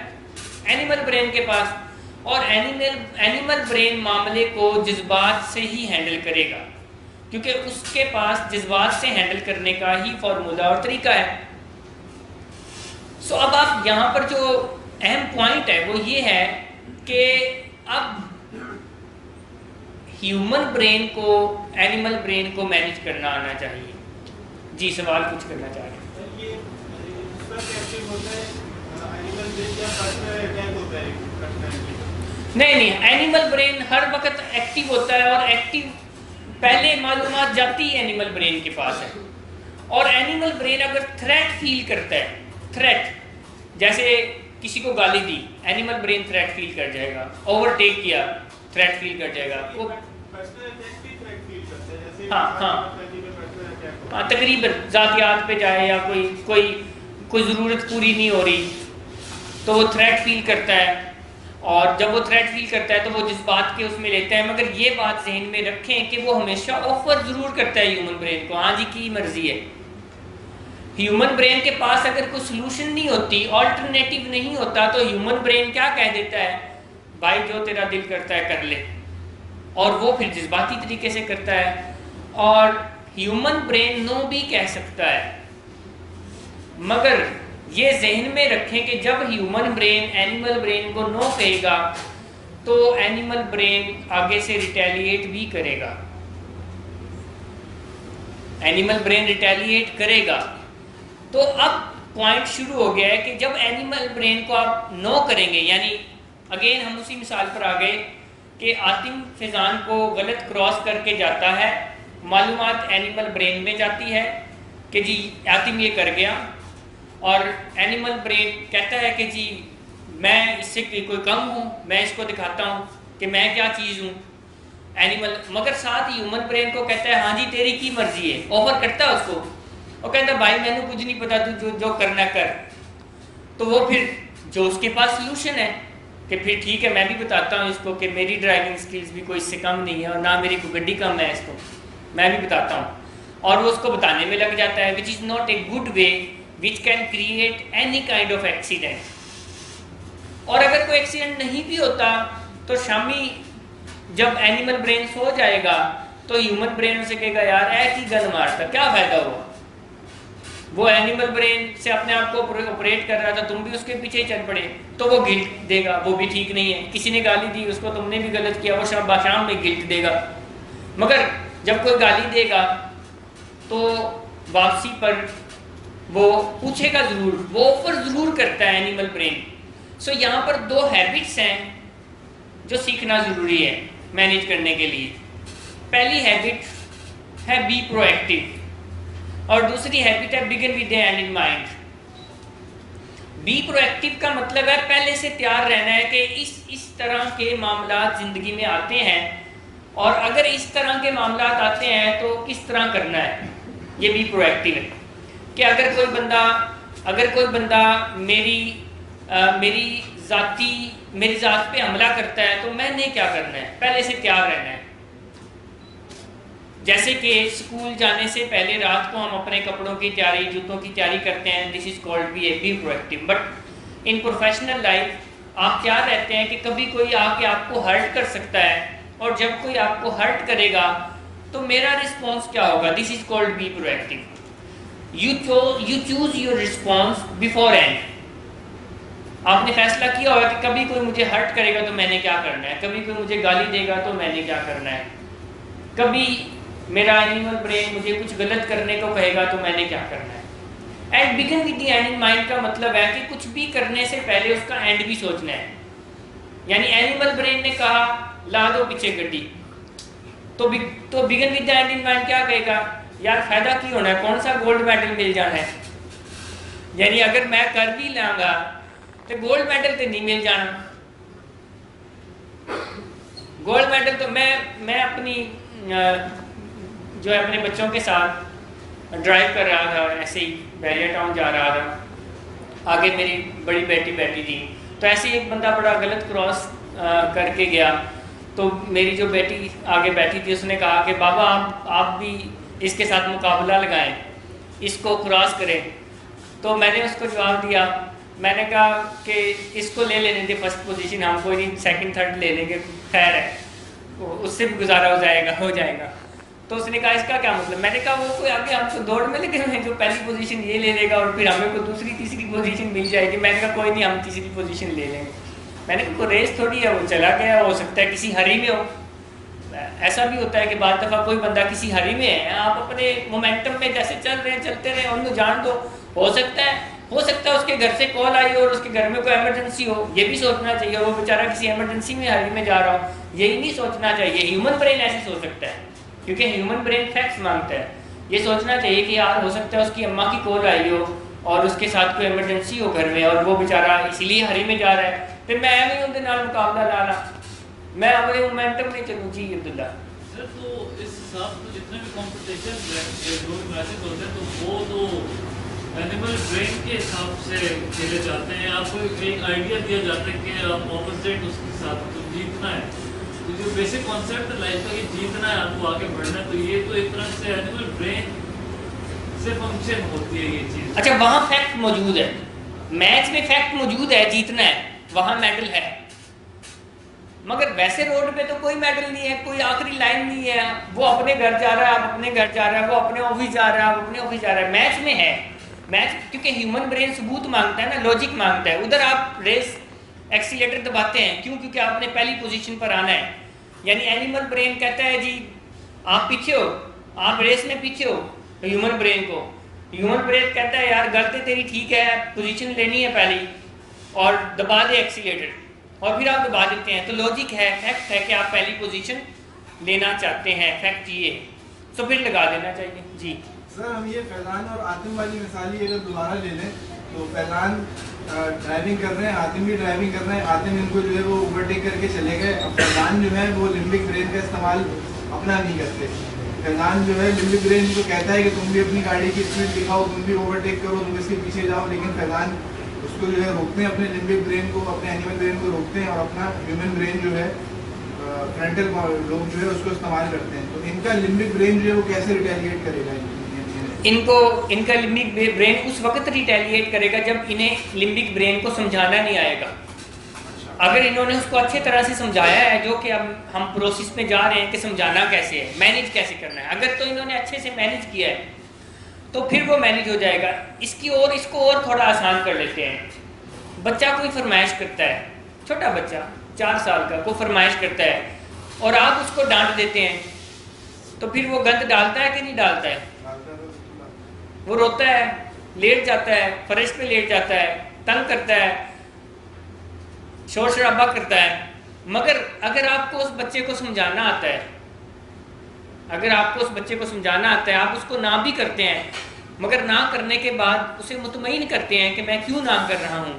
اینیمل برین کے پاس. اور اینیمل برین معاملے کو جذبات سے ہی ہینڈل کرے گا، کیونکہ اس کے پاس جذبات سے ہینڈل کرنے کا ہی فارمولہ اور طریقہ ہے. سو اب آپ یہاں پر جو اہم پوائنٹ ہے وہ یہ ہے کہ اب ہیومن برین کو اینیمل برین کو مینیج کرنا آنا چاہیے. جی سوال کچھ کرنا چاہ رہے ہیں؟ نہیں، اینیمل برین ہر وقت ایکٹیو ہوتا ہے، اور ایکٹیو پہلے معلومات جاتی ہے اینیمل برین کے پاس ہے. اور اینیمل برین اگر تھریٹ فیل کرتا ہے، تھریٹ جیسے کسی کو گالی دی، اینیمل برین تھریٹ فیل کر جائے گا. اوور ٹیک کیا، تھریٹ فیل کر جائے گا. ہاں تقریباً ذاتیات پہ جائے یا کوئی ضرورت پوری نہیں ہو رہی تو وہ تھریٹ فیل کرتا ہے، اور جب وہ تھریٹ فیل کرتا ہے تو وہ جذبات کے اس میں لیتا ہے. مگر یہ بات ذہن میں رکھیں کہ وہ ہمیشہ آفر ضرور کرتا ہے ہیومن برین کو، ہاں جی کی مرضی ہے. ہیومن برین کے پاس اگر کوئی سلوشن نہیں ہوتی، آلٹرنیٹو نہیں ہوتا، تو ہیومن برین کیا کہہ دیتا ہے؟ بھائی جو تیرا دل کرتا ہے کر لے، اور وہ پھر جذباتی طریقے سے کرتا ہے. اور ہیومن برین نو بھی کہہ سکتا ہے، مگر یہ ذہن میں رکھیں کہ جب ہیومن برین اینیمل برین کو نو کہے گا تو اینیمل برین آگے سے ریٹیلیٹ بھی کرے گا، اینیمل برین ریٹیلیٹ کرے گا. تو اب پوائنٹ شروع ہو گیا ہے کہ جب اینیمل برین کو آپ نو کریں گے، یعنی اگین ہم اسی مثال پر آ گئے کہ عاطم فیضان کو غلط کراس کر کے جاتا ہے، معلومات اینیمل برین میں جاتی ہے کہ جی عاطم یہ کر گیا، اور اینیمل برین کہتا ہے کہ جی میں اس سے کوئی کم ہوں، میں اس کو دکھاتا ہوں کہ میں کیا چیز ہوں اینیمل. مگر ساتھ ہی ہیومن برین کو کہتا ہے ہاں جی تیری کی مرضی ہے، آفر کرتا ہے اس کو، وہ کہتا ہے بھائی میں نے کچھ نہیں پتا، تو جو کرنا کر. تو وہ پھر جو اس کے پاس سلوشن ہے کہ پھر ٹھیک ہے میں بھی بتاتا ہوں اس کو کہ میری ڈرائیونگ سکلز بھی کوئی اس سے کم نہیں ہے، اور نہ میری کوئی گڈی کم ہے، اس کو میں بھی بتاتا ہوں. اور وہ اس کو بتانے میں لگ جاتا ہے، which is not a good way which can create any kind of accident. اور اگر کوئی ایکسیڈنٹ نہیں بھی ہوتا تو شامی جب اینیمل برین سو جائے گا تو ہیومن برین سے کہے گا یار ایک ہی گن مارتا کیا فائدہ ہوا، وہ اینیمل برین سے اپنے آپ کو آپریٹ کر رہا تھا، تم بھی اس کے پیچھے ہی چل پڑے، تو وہ گلٹ دے گا، وہ بھی ٹھیک نہیں ہے. کسی نے گالی دی اس کو، تم نے بھی غلط کیا، وہ شام میں گلٹ دے گا. مگر جب کوئی گالی دے گا تو واپسی پر وہ پوچھے گا ضرور، وہ اوپر ضرور کرتا ہے اینیمل برین. سو یہاں پر دو ہیبٹس ہیں جو سیکھنا ضروری ہے مینیج کرنے کے لیے. پہلی ہیبٹ ہے بی پرو ایکٹیو، اور دوسری ہیبٹ ہے begin with the end in mind. Be proactive کا مطلب ہے پہلے سے تیار رہنا ہے کہ اس طرح کے معاملات زندگی میں آتے ہیں، اور اگر اس طرح کے معاملات آتے ہیں تو کس طرح کرنا ہے. یہ بی پرو ایکٹیو ہے کہ اگر کوئی بندہ میری ذات پہ حملہ کرتا ہے تو میں نے کیا کرنا ہے، پہلے سے تیار رہنا ہے. جیسے کہ اسکول جانے سے پہلے رات کو ہم اپنے کپڑوں کی تیاری، جوتوں کی تیاری کرتے ہیں، this is called be proactive. But in professional life آپ تیار رہتے ہیں کہ کبھی کوئی آ کے آپ کو ہرٹ کر سکتا ہے، اور جب کوئی آپ کو ہرٹ کرے گا تو میرا رسپانس کیا ہوگا، this is called be proactive. You choose your response beforehand. آپ نے فیصلہ کیا ہوگا کہ کبھی کوئی مجھے ہرٹ کرے گا تو میں نے کیا کرنا ہے، کبھی کوئی مجھے گالی دے گا تو میں نے کیا کرنا ہے، کبھی میرا اینیمل برین مجھے کچھ غلط کرنے کو کہے گا تو میں نے کیا کرنا ہے. And begin with the end in mind کا مطلب ہے کہ کچھ بھی کرنے سے پہلے اس کا اینڈ بھی سوچنا ہے. یعنی اینیمل برین نے کہا لا دو پیچھے گڈی, تو بگن with the end in mind کیا کہے گا, یار فائدہ کی ہونا ہے, کون سا گولڈ میڈل مل جانا ہے. یعنی اگر میں کر بھی لاں گا تو گولڈ میڈل تو نہیں مل جانا. گولڈ میڈل تو میں اپنی جو ہے اپنے بچوں کے ساتھ ڈرائیو کر رہا تھا, ایسے ہی بیریا ٹاؤن جا رہا تھا, آگے میری بڑی بیٹی بیٹھی تھی, تو ایسے ہی ایک بندہ بڑا غلط کراس کر کے گیا. تو میری جو بیٹی آگے بیٹھی تھی اس نے کہا کہ بابا آپ بھی اس کے ساتھ مقابلہ لگائیں, اس کو کراس کریں. تو میں نے اس کو جواب دیا, میں نے کہا کہ اس کو لے لینے دے فرسٹ پوزیشن, ہم کوئی نہیں سیکنڈ تھرڈ لے لیں گے, خیر ہے اس سے بھی گزارا ہو جائے گا. تو اس نے کہا اس کا کیا مطلب, میں نے کہا وہ کوئی آگے ہم کو دوڑ میں لگے ہوئے ہیں, جو پہلی پوزیشن یہ لے لے گا اور پھر ہمیں کوئی دوسری تیسری پوزیشن مل جائے گی. میں نے کہا کوئی نہیں ہم تیسری پوزیشن لے لیں گے. میں نے کہا کوئی ریس تھوڑی ہے, وہ چلا گیا, ہو سکتا ہے کسی ہری میں ہو. ایسا بھی ہوتا ہے کہ بعض دفعہ کوئی بندہ کسی ہری میں ہے, آپ اپنے مومنٹم میں جیسے چل رہے ہیں چلتے رہے, ان کو جان دو. ہو سکتا ہے اس کے گھر سے کال آئی ہو اور اس کے گھر میں کوئی ایمرجنسی ہو, یہ بھی سوچنا چاہیے. وہ بیچارہ کسی ایمرجنسی میں ہری میں جا رہا ہو, یہی نہیں سوچنا چاہیے. ہیومن برین ایسے سوچ سکتا ہے کیونکہ ہیومن برین فیکٹس مانگتا ہے. یہ سوچنا چاہیے کہ یار ہو سکتا ہے اس کی اماں کی کال آئی ہو اور اس کے ساتھ کوئی ایمرجنسی ہو گھر میں, اور وہ بیچارہ اسی لیے ہری میں جا رہا ہے. پھر میں بھی ان کے نال مقابلہ لا رہا, میں اپنے مومنٹم میں چلوں. جی عبداللہ سر, تو اس حساب سے جتنے بھی کمپٹیشن جو میچز ہوتے ہیں تو وہ تو اینیمل برین کے حساب سے کھیلے جاتے ہیں. آپ کو ایک آئیڈیا دیا جاتا ہے کہ آپ اپوزٹ اس کے ساتھ تو جیتنا ہے. تو جو بیسک کانسیپٹ ہے لائف کا, یہ جیتنا ہے, آپ کو آگے بڑھنا ہے, تو یہ تو ایک طرح سے اینیمل برین سے فنکشن ہوتی ہے یہ چیز. اچھا, وہاں فیکٹ موجود ہے, میچ میں فیکٹ موجود ہے, جیتنا ہے, وہاں میڈل ہے. مگر ویسے روڈ پہ تو کوئی میڈل نہیں ہے, کوئی آخری لائن نہیں ہے. وہ اپنے گھر جا رہا ہے, آپ اپنے گھر جا رہا ہے, وہ اپنے آفس جا رہا ہے, آپ اپنے آفس جا رہا ہے. میچ میں ہے, میچ کیونکہ ہیومن برین ثبوت مانگتا ہے نا, لاجک مانگتا ہے. ادھر آپ ریس ایکسیلیٹر دباتے ہیں, کیونکہ آپ نے پہلی پوزیشن پر آنا ہے. یعنی اینیمل برین کہتا ہے جی آپ پیچھے ہو, آپ ریس میں پیچھے ہو. ہیومن برین کہتا ہے یار غلطی تیری ٹھیک ہے, پوزیشن لینی ہے پہلی, اور دبا دے ایکسیلیٹر, اور پھر آپ دبا دیتے ہیں. تو لاجک ہے, فیکٹ ہے کہ آپ پہلی پوزیشن لینا چاہتے ہیں, فیکٹ یہ, تو پھر لگا دینا چاہیے. جی سر, ہم یہ فیضان اور عاطم والی مثال ہی اگر دوبارہ لے لیں تو فیضان ڈرائیونگ کر رہے ہیں, عاطم بھی ڈرائیونگ کر رہے ہیں. عاطم ان کو جو ہے وہ اوورٹیک کر کے چلے گئے. اب فیضان جو ہے وہ لمبک برین کا استعمال اپنا نہیں کرتے. فیضان جو ہے لمبک برین کو کہتا ہے کہ تم بھی اپنی گاڑی کی اسپیڈ دکھاؤ, تم بھی اوورٹیک کرو, تم اس کے پیچھے جاؤ. لیکن فیضان اس کو جو ہے روکتے ہیں, اپنے لمبک برین کو, اپنے اینیمل برین کو روکتے ہیں, اور اپنا ہیومن برین جو ہے فرنٹل لوب جو ہے اس کو استعمال کرتے ہیں. تو ان کا لمبک برین جو ہے وہ کیسے ریٹیلیٹ کرے گا؟ ان کا لمبک برین اس وقت ریٹیلیٹ کرے گا جب انہیں لمبک برین کو سمجھانا نہیں آئے گا. اگر انہوں نے اس کو اچھے طرح سے سمجھایا ہے, جو کہ اب ہم پروسیس میں جا رہے ہیں کہ سمجھانا کیسے ہے, مینیج کیسے کرنا ہے, اگر تو انہوں نے اچھے سے مینیج کیا ہے تو پھر وہ مینیج ہو جائے گا. اس کو اور تھوڑا آسان کر لیتے ہیں. بچہ کوئی فرمائش کرتا ہے, چھوٹا بچہ 4 سال کا کوئی فرمائش کرتا ہے, اور آپ اس کو ڈانٹ دیتے ہیں, تو پھر وہ گند ڈالتا ہے کہ نہیں ڈالتا ہے؟ وہ روتا ہے, لیٹ جاتا ہے, فرش پہ لیٹ جاتا ہے, تنگ کرتا ہے, شور شرابہ کرتا ہے. مگر اگر آپ کو اس بچے کو سمجھانا آتا ہے, آپ اس کو نہ بھی کرتے ہیں, مگر نہ کرنے کے بعد اسے مطمئن کرتے ہیں کہ میں کیوں نہ کر رہا ہوں,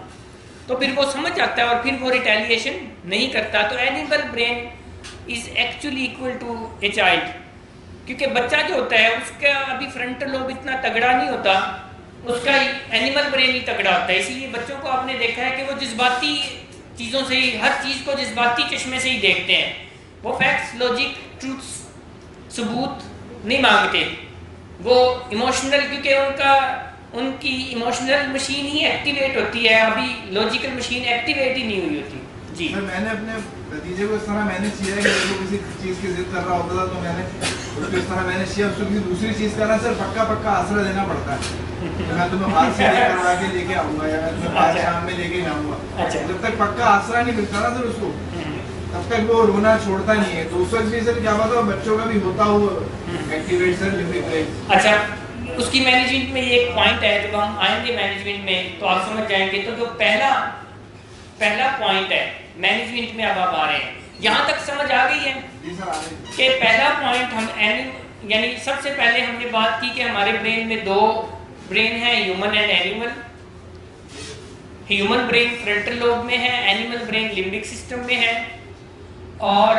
تو پھر وہ سمجھ جاتا ہے اور پھر وہ ریٹیلیشن نہیں کرتا. تو animal brain is actually equal to a child, کیونکہ بچہ جو ہوتا ہے اس کا ابھی فرنٹل لوب اتنا تگڑا نہیں ہوتا, اس کا اینیمل برین ہی تگڑا ہوتا ہے. اسی لیے بچوں کو آپ نے دیکھا ہے کہ وہ جذباتی چیزوں سے ہی, ہر چیز کو جذباتی چشمے سے ہی دیکھتے ہیں. وہ فیکٹس, لاجک, ٹروتھس, ثبوت نہیں مانگتے. وہ ایموشنل, کیونکہ ان کی ایموشنل مشین ہی ایکٹیویٹ ہوتی ہے, ابھی لاجیکل مشین ایکٹیویٹ ہی نہیں ہوئی ہوتی. جی میں نے اپنے بھتیجے کو اس طرح مینیج کیا ہے کہ وہ کسی چیز کی ضد کر رہا ہوتا تھا تو میں نے اس کو اس طرح مینیج کیا. اس کو کسی دوسری چیز کا نا سر پکا آسرا دینا پڑتا ہے. میں تمہیں باہر سے لے کے آؤں گا, یا میں تمہیں باہر شام میں لے کے جاؤں گا. جب تک پکا آسرا نہیں ملتا نا سر اس کو, تب تک وہ رونا چھوڑتا نہیں ہے. تو اس وقت بھی سر کیا پتا بچوں کا بھی ہوتا ہو ایکٹیویٹ سر لمبک برین. اچھا, اس کی مینجمنٹ میں یہ ایک پوائنٹ ہے، جب ہم آئیں گے مینجمنٹ میں تو آپ سمجھ جائیں گے. تو جو پہلا پوائنٹ ہے مینجمنٹ میں، اب آپ آ رہے ہیں یہاں تک سمجھ آ گئی ہے کہ پہلا پوائنٹ ہم یعنی سب سے پہلے ہم نے بات کی کہ ہمارے برین میں دو برین ہیں، human and animal. Human brain frontal lobe میں ہے، اینیمل برین لمبک سسٹم میں ہے. اور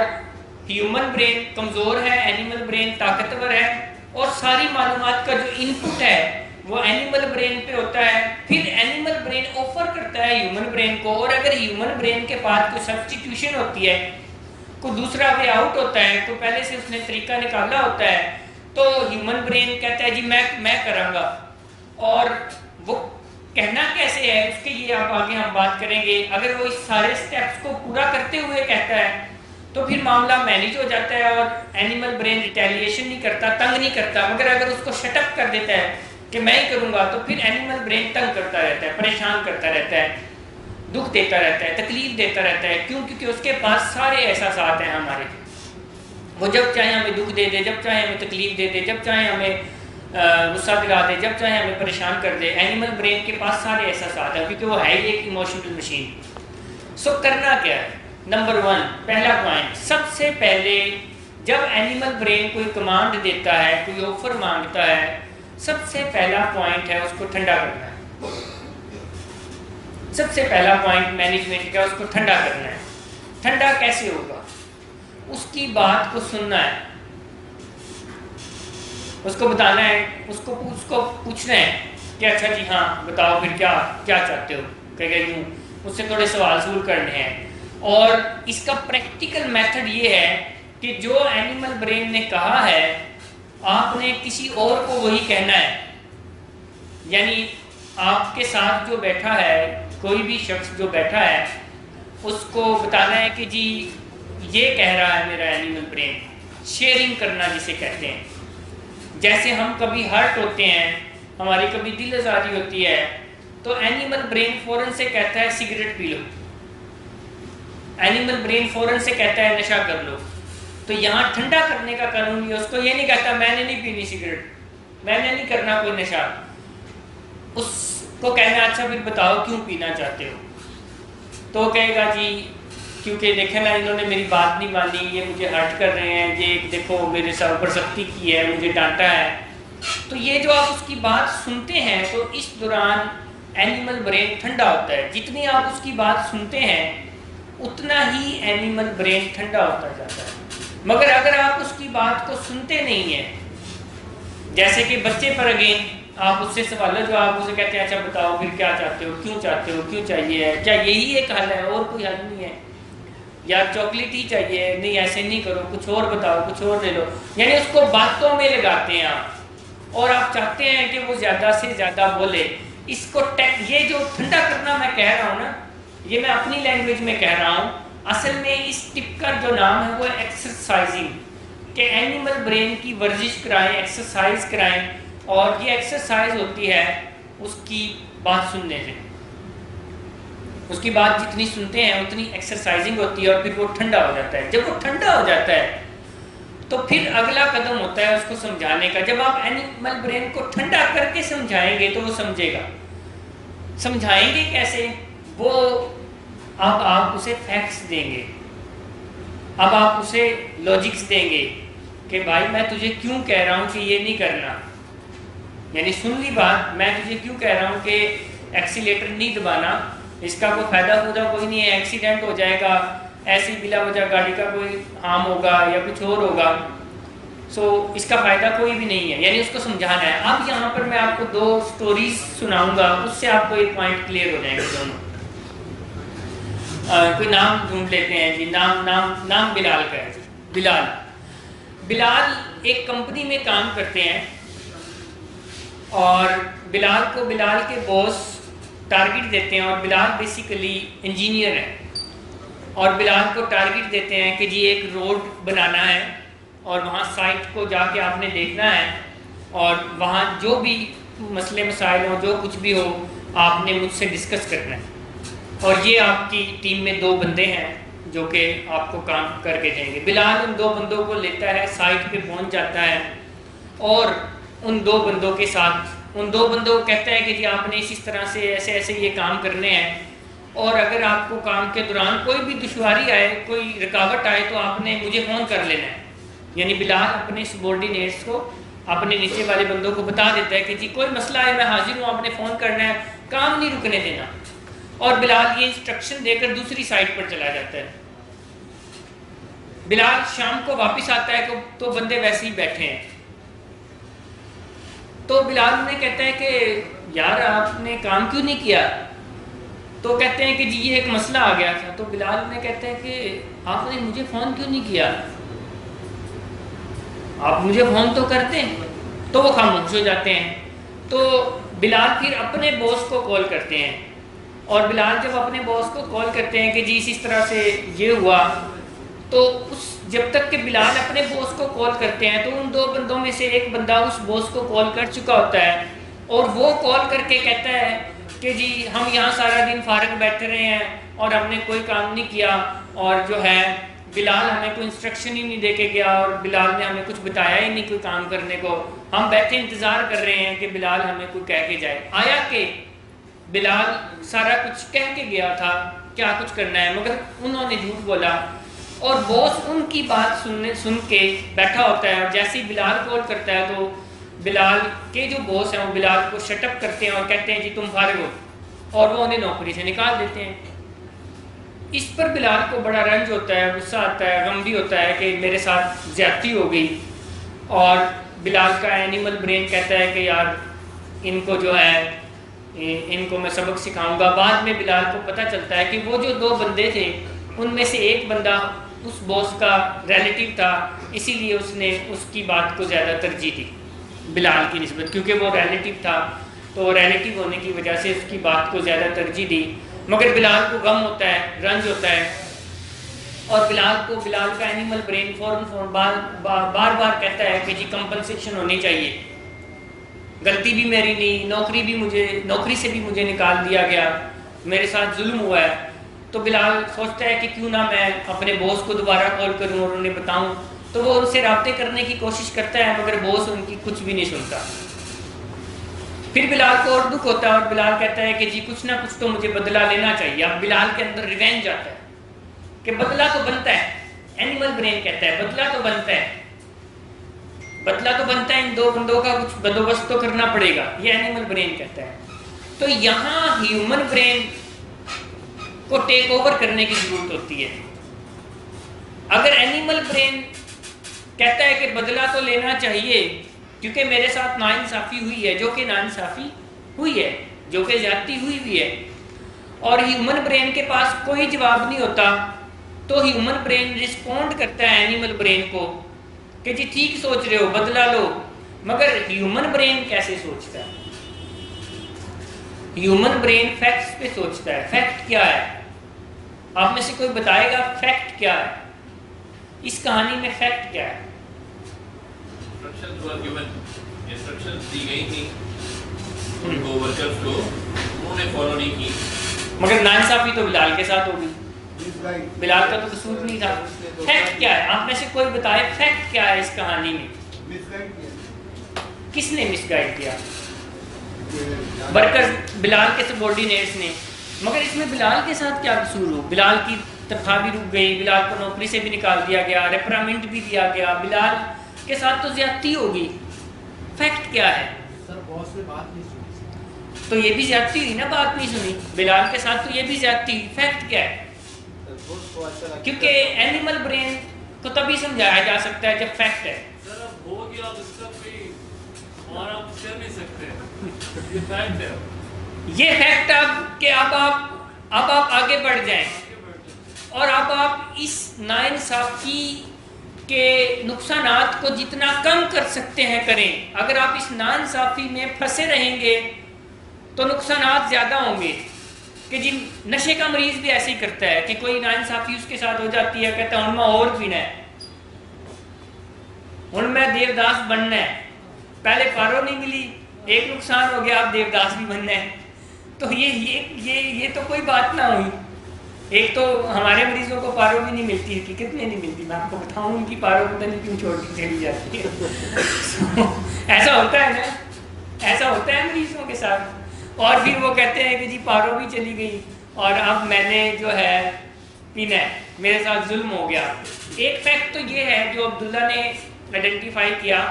ہیومن برین کمزور ہے، اینیمل برین طاقتور ہے. اور ساری معلومات کا جو ان پٹ ہے وہ اینیمل برین پہ ہوتا ہے. پھر اینیمل برین آفر کرتا ہے ہیومن برین کو، اور اگر ہیومن برین کے پاس کوئی سبسٹیٹیوشن ہوتی ہے، کوئی دوسرا وے آؤٹ ہوتا ہے، تو پہلے سے اس نے طریقہ نکالا ہوتا ہے، تو ہیومن برین کہتا ہے جی میں کروں گا. اور وہ کہنا کیسے ہے اس کے یہ آپ آگے ہم بات کریں گے. اگر وہ اس سارے سٹیپس کو پورا کرتے ہوئے کہتا ہے تو پھر معاملہ مینیج ہو جاتا ہے، اور اینیمل برین ریٹیلیشن نہیں کرتا، تنگ نہیں کرتا. مگر اگر اس کو شٹ اپ کر دیتا ہے کہ میں ہی کروں گا، تو پھر اینیمل برین تنگ کرتا رہتا ہے، پریشان کرتا رہتا ہے، دکھ دیتا رہتا ہے، تکلیف دیتا رہتا ہے. کیوں؟ کیونکہ اس کے پاس سارے احساسات ہیں ہمارے. وہ جب چاہے ہمیں دکھ دے دے، جب چاہے ہمیں تکلیف دے دے، جب چاہے ہمیں غصہ دلا دے، جب چاہے ہمیں پریشان کر دے. اینیمل برین کے پاس سارے احساسات ہیں، کیونکہ وہ ہے ہی ایک ایموشنل مشین. سو کرنا کیا ہے؟ نمبر 1 پہلا پوائنٹ، سب سے پہلے جب اینیمل برین کوئی کمانڈ دیتا ہے، کوئی آفر مانگتا ہے، سب سے پہلا پوائنٹ ہے اس کو ٹھنڈا کرنا ہے. سب سے پہلا پوائنٹ مینجمنٹ کا اس کو ٹھنڈا کرنا ہے. ٹھنڈا کیسے ہوگا؟ اس کی بات کو سننا ہے، اس کو بتانا ہے، اس کو پوچھنا ہے کہ اچھا جی ہاں بتاؤ پھر کیا چاہتے ہو، کہ یوں اس سے تھوڑے سوال ضرور کرنے ہیں. اور اس کا پریکٹیکل میتھڈ یہ ہے کہ جو اینیمل برین نے کہا ہے آپ نے کسی اور کو وہی کہنا ہے. یعنی آپ کے ساتھ جو بیٹھا ہے، کوئی بھی شخص جو بیٹھا ہے، اس کو بتانا ہے کہ جی یہ کہہ رہا ہے میرا اینیمل برین. شیئرنگ کرنا جسے کہتے ہیں. جیسے ہم کبھی ہرٹ ہوتے ہیں، ہماری کبھی دل آزاری ہوتی ہے، تو اینیمل برین فوراً سے کہتا ہے سگریٹ پی لو، اینیمل برین فوراً سے کہتا ہے نشہ کر لو. تو یہاں ٹھنڈا کرنے کا قانون یہ، اس کو یہ نہیں کہتا میں نے نہیں پینی سگریٹ، میں نے نہیں کرنا کوئی نشہ. اس کو کہنا اچھا پھر بتاؤ کیوں پینا چاہتے ہو. تو وہ کہے گا جی کیونکہ دیکھیں نا انہوں نے میری بات نہیں مانی، یہ مجھے ہرٹ کر رہے ہیں، یہ دیکھو میرے سر پر سختی کی ہے، مجھے ڈانٹا ہے. تو یہ جو آپ اس کی بات سنتے ہیں تو اس دوران اینیمل برین ٹھنڈا ہوتا ہے. جتنی آپ اس کی بات سنتے ہیں اتنا ہی اینیمل برین ٹھنڈا ہوتا جاتا ہے. مگر اگر آپ اس کی بات کو سنتے نہیں ہیں، جیسے کہ بچے پر اگین آپ اس سے سوال جواب اسے کہتے ہیں اچھا بتاؤ پھر کیا چاہتے ہو، کیوں چاہیے ہے، کیا یہی ایک حل ہے اور کوئی حل نہیں ہے، یا چاکلیٹ ہی چاہیے، نہیں ایسے نہیں کرو، کچھ اور بتاؤ، کچھ اور لے لو. یعنی اس کو باتوں میں لگاتے ہیں آپ، اور آپ چاہتے ہیں کہ وہ زیادہ سے زیادہ بولے. اس کو یہ جو ٹھنڈا کرنا میں کہہ رہا ہوں نا، یہ میں اپنی لینگویج میں کہہ رہا ہوں. اصل میں اس ٹپ کا جو نام ہے وہ ایکسرسائزنگ، کہ اینیمل برین کی ورزش کرائیں، ایکسرسائز کرائیں. اور یہ ایکسرسائز ہوتی ہے اس کی بات سننے سے. اس کی بات جتنی سنتے ہیں اتنی ایکسرسائزنگ ہوتی ہے، اور پھر وہ ٹھنڈا ہو جاتا ہے. جب وہ ٹھنڈا ہو جاتا ہے تو پھر اگلا قدم ہوتا ہے اس کو سمجھانے کا. جب آپ اینیمل برین کو ٹھنڈا کر کے سمجھائیں گے تو وہ سمجھے گا. سمجھائیں گے کیسے؟ وہ اب آپ اسے فیکٹس دیں گے، اب آپ اسے لاجکس دیں گے کہ بھائی میں تجھے کیوں کہہ رہا ہوں کہ یہ نہیں کرنا. یعنی سن لی بات، میں تجھے کیوں کہہ رہا ہوں کہ ایکسیلیٹر نہیں دبانا، اس کا کوئی فائدہ کوئی نہیں ہے، ایکسیڈنٹ ہو جائے گا، ایسی بلا وجہ گاڑی کا کوئی ہارم ہوگا یا کچھ اور ہوگا، سو اس کا فائدہ کوئی بھی نہیں ہے. یعنی اس کو سمجھانا ہے. اب یہاں پر میں آپ کو 2 سٹوریز سناؤں گا، اس سے آپ کو ایک پوائنٹ کلیئر ہو جائیں گے دونوں. کوئی نام ڈھونڈ لیتے ہیں جی. نام بلال کا ہے. بلال ایک کمپنی میں کام کرتے ہیں، اور بلال کے باس ٹارگٹ دیتے ہیں، اور بلال بیسیکلی انجینئر ہے، اور بلال کو ٹارگٹ دیتے ہیں کہ جی ایک روڈ بنانا ہے، اور وہاں سائٹ کو جا کے آپ نے دیکھنا ہے، اور وہاں جو بھی مسئلے مسائل ہوں، جو کچھ بھی ہو، آپ نے مجھ سے ڈسکس کرنا ہے. اور یہ آپ کی ٹیم میں 2 بندے ہیں جو کہ آپ کو کام کر کے دیں گے. بلال ان 2 بندوں کو لیتا ہے، سائٹ پہ پہنچ جاتا ہے، اور ان دو بندوں کے ساتھ. ان دو بندوں کو کہتا ہے کہ جی آپ نے اس طرح سے ایسے ایسے یہ کام کرنے ہیں, اور اگر آپ کو کام کے دوران کوئی بھی دشواری آئے, کوئی رکاوٹ آئے تو آپ نے مجھے فون کر لینا ہے. یعنی بلال اپنے سبورڈینیٹس کو, اپنے نیچے والے بندوں کو بتا دیتا ہے کہ جی کوئی مسئلہ ہے میں حاضر ہوں, آپ نے فون کرنا ہے, کام نہیں رکنے دینا. اور بلال یہ انسٹرکشن دے کر دوسری سائٹ پر چلا جاتا ہے. بلال شام کو واپس آتا ہے تو بندے ویسے ہی بیٹھے ہیں. تو بلال انہیں کہتا ہے کہ یار آپ نے کام کیوں نہیں کیا؟ تو کہتے ہیں کہ جی یہ ایک مسئلہ آ گیا تھا. تو بلال انہیں کہتے ہیں کہ آپ نے مجھے فون کیوں نہیں کیا؟ آپ مجھے فون تو کرتے ہیں. تو وہ خاموش ہو جاتے ہیں. تو بلال پھر اپنے باس کو کال کرتے ہیں, اور بلال جب اپنے باس کو کال کرتے ہیں کہ جی اس طرح سے یہ ہوا, تو جب تک کہ بلال اپنے باس کو کال کرتے ہیں تو ان دو بندوں میں سے ایک بندہ اس باس کو کال کر چکا ہوتا ہے, اور وہ کال کر کے کہتا ہے کہ جی ہم یہاں سارا دن فارغ بیٹھے رہے ہیں اور ہم نے کوئی کام نہیں کیا, اور جو ہے بلال ہمیں کوئی انسٹرکشن ہی نہیں دے کے گیا, اور بلال نے ہمیں کچھ بتایا ہی نہیں کوئی کام کرنے کو. ہم بیٹھے انتظار کر رہے ہیں کہ بلال ہمیں کوئی کہہ کے جائے. آیا کہ بلال سارا کچھ کہہ کے گیا تھا کیا کچھ کرنا ہے, مگر انہوں نے جھوٹ بولا. اور باس ان کی بات سن کے بیٹھا ہوتا ہے, اور جیسے ہی بلال کال کرتا ہے تو بلال کے جو باس ہیں وہ بلال کو شٹ اپ کرتے ہیں اور کہتے ہیں جی تم فارغ ہو, اور وہ انہیں نوکری سے نکال دیتے ہیں. اس پر بلال کو بڑا رنج ہوتا ہے, غصہ آتا ہے, غم بھی ہوتا ہے کہ میرے ساتھ زیادتی ہو گئی. اور بلال کا اینیمل برین کہتا ہے کہ یار ان کو جو ہے ان کو میں سبق سکھاؤں گا. بعد میں بلال کو پتہ چلتا ہے کہ وہ جو دو بندے تھے ان میں سے ایک بندہ اس باس کا ریلیٹیو تھا, اسی لیے اس نے اس کی بات کو زیادہ ترجیح دی بلال کی نسبت, کیونکہ وہ ریلیٹیو تھا تو ریلیٹیو ہونے کی وجہ سے اس کی بات کو زیادہ ترجیح دی. مگر بلال کو غم ہوتا ہے, رنج ہوتا ہے, اور بلال کا اینیمل برین فوراً بار بار کہتا ہے کہ جی کمپنسیشن ہونی چاہیے, غلطی بھی میری نہیں, نوکری سے بھی مجھے نکال دیا گیا, میرے ساتھ ظلم ہوا ہے. تو بلال سوچتا ہے کہ کیوں نہ میں اپنے باس کو دوبارہ کال کروں اور انہیں بتاؤں. تو وہ ان سے رابطے کرنے کی کوشش کرتا ہے, مگر باس ان کی کچھ بھی نہیں سنتا. پھر بلال کو اور دکھ ہوتا ہے, اور بلال کہتا ہے کہ جی کچھ نہ کچھ تو مجھے بدلہ لینا چاہیے. اب بلال کے اندر ریونج آتا ہے کہ بدلہ تو بنتا ہے. اینیمل برین کہتا ہے بدلہ تو بنتا ہے, ان دو بندوں کا کچھ بندوبست تو کرنا پڑے گا, یہ اینیمل برین کہتا ہے. تو یہاں ہیومن برین کو ٹیک اوور کرنے کی ضرورت ہوتی ہے. اگر اینیمل برین کہتا ہے کہ بدلہ تو لینا چاہیے کیونکہ میرے ساتھ ناانصافی ہوئی ہے, جو کہ ناانصافی ہوئی ہے, جو کہ زیادتی ہوئی بھی ہے, اور ہیومن برین کے پاس کوئی جواب نہیں ہوتا, تو ہیومن برین رسپونڈ کرتا ہے اینیمل برین کو کہ جی ٹھیک سوچ رہے ہو بدلہ لو. مگر ہیومن برین کیسے سوچتا ہے؟ ہیومن برین فیکٹس پہ سوچتا ہے. فیکٹ کیا ہے؟ آپ میں سے کوئی بتائے گا فیکٹ کیا ہے؟ اس کہانی میں فیکٹ کیا ہے؟ انسٹرکشنز دی گئی تھی ان کو ورکرز کو, انہوں نے فالو نہیں کی. مگر ناانصافی تو بلال کے ساتھ ہوگی, بلال کا تو قصور نہیں تھا. فیکٹ کیا ہے؟ آپ میں سے کوئی بتائے فیکٹ کیا ہے اس کہانی میں؟ کس نے مس گائیڈ کیا؟ ورکرز, بلال کے سبورڈینیٹس نے. مگر اس میں بلال کے ساتھ کیا قصور ہو؟ بلال کی تنخواہ بھی رک گئی, بلال کو نوکری سے بھی نکال دیا گیا, ریپرامنٹ بھی دیا گیا, بلال کے ساتھ تو زیادتی ہوگی. فیکٹ کیا ہے؟ سر باس نے بات نہیں سنی. تو یہ بھی زیادتی ہوئی نا, بات نہیں سنی. بلال کے ساتھ تو یہ بھی زیادتی ہوئی. فیکٹ کیا ہے؟ کیونکہ اینیمل برین کو تبھی سمجھایا جا سکتا ہے جب فیکٹ ہے. سر اب ہو گیا, اب اس کا کوئی اور آپ کر نہیں سکتے, یہ فیکٹ ہے. یہ فیکٹ اب کہ اب آپ آگے بڑھ جائیں اور اب آپ اس ناانصافی کے نقصانات کو جتنا کم کر سکتے ہیں کریں. اگر آپ اس ناانصافی میں پھنسے رہیں گے تو نقصانات زیادہ ہوں گے. کہ جی نشے کا مریض بھی ایسے ہی کرتا ہے کہ کوئی ناانصافی اس کے ساتھ ہو جاتی ہے, کہتا ہوں میں اور پینا ہے, ہوں میں دیوداس بننا ہے. پہلے پارو نہیں ملی, ایک نقصان ہو گیا, اب دیوداس بھی بننا ہے. تو یہ تو کوئی بات نہ ہوئی. ایک تو ہمارے مریضوں کو پارو بھی نہیں ملتی، حقیقت میں نہیں ملتی، میں آپ کو بتاؤں ان کی پارو پتہ نہیں کیوں چھوٹی چلی جاتی ہے ایسا ہوتا ہے نا، ایسا ہوتا ہے مریضوں کے ساتھ، اور پھر وہ کہتے ہیں کہ جی پارو بھی چلی گئی اور اب میں نے جو ہے پینا ہے، میرے ساتھ ظلم ہو گیا۔ ایک فیکٹ تو یہ ہے جو عبداللہ نے آئیڈینٹیفائی کیا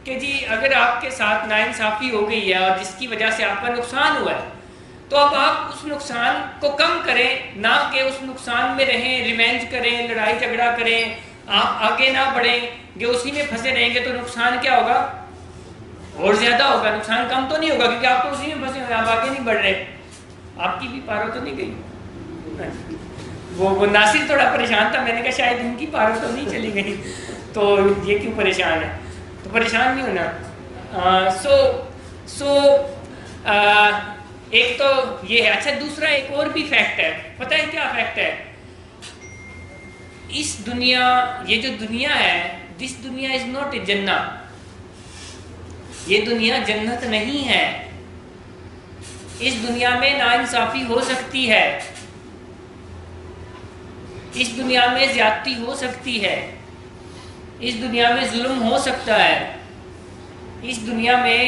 کہ جی اگر آپ کے ساتھ ناانصافی ہو گئی ہے اور جس کی وجہ سے آپ کا نقصان ہوا ہے تو اب آپ اس نقصان کو کم کریں، نہ کہ اس نقصان میں رہیں، ریونج کریں، لڑائی جھگڑا کریں، آپ آگے نہ بڑھیں کہ اسی میں پھنسے رہیں گے تو نقصان کیا ہوگا؟ اور زیادہ ہوگا، نقصان کم تو نہیں ہوگا کیونکہ آپ تو اسی میں پھنسے ہوئے، آپ آگے نہیں بڑھ رہے۔ آپ کی بھی پارو تو نہیں گئی؟ وہ ناصر تھوڑا پریشان تھا، میں نے کہا شاید ان کی پارو تو نہیں چلی گئی تو یہ کیوں پریشان ہے؟ تو پریشان نہیں ہونا۔ ایک تو یہ ہے۔ اچھا دوسرا ایک اور بھی فیکٹ ہے، پتہ ہے کیا فیکٹ ہے؟ اس دنیا، یہ جو دنیا ہے، دس دنیا از ناٹ اے جنہ، یہ دنیا جنت نہیں ہے۔ اس دنیا میں ناانصافی ہو سکتی ہے، اس دنیا میں زیادتی ہو سکتی ہے، اس دنیا میں ظلم ہو سکتا ہے، اس دنیا میں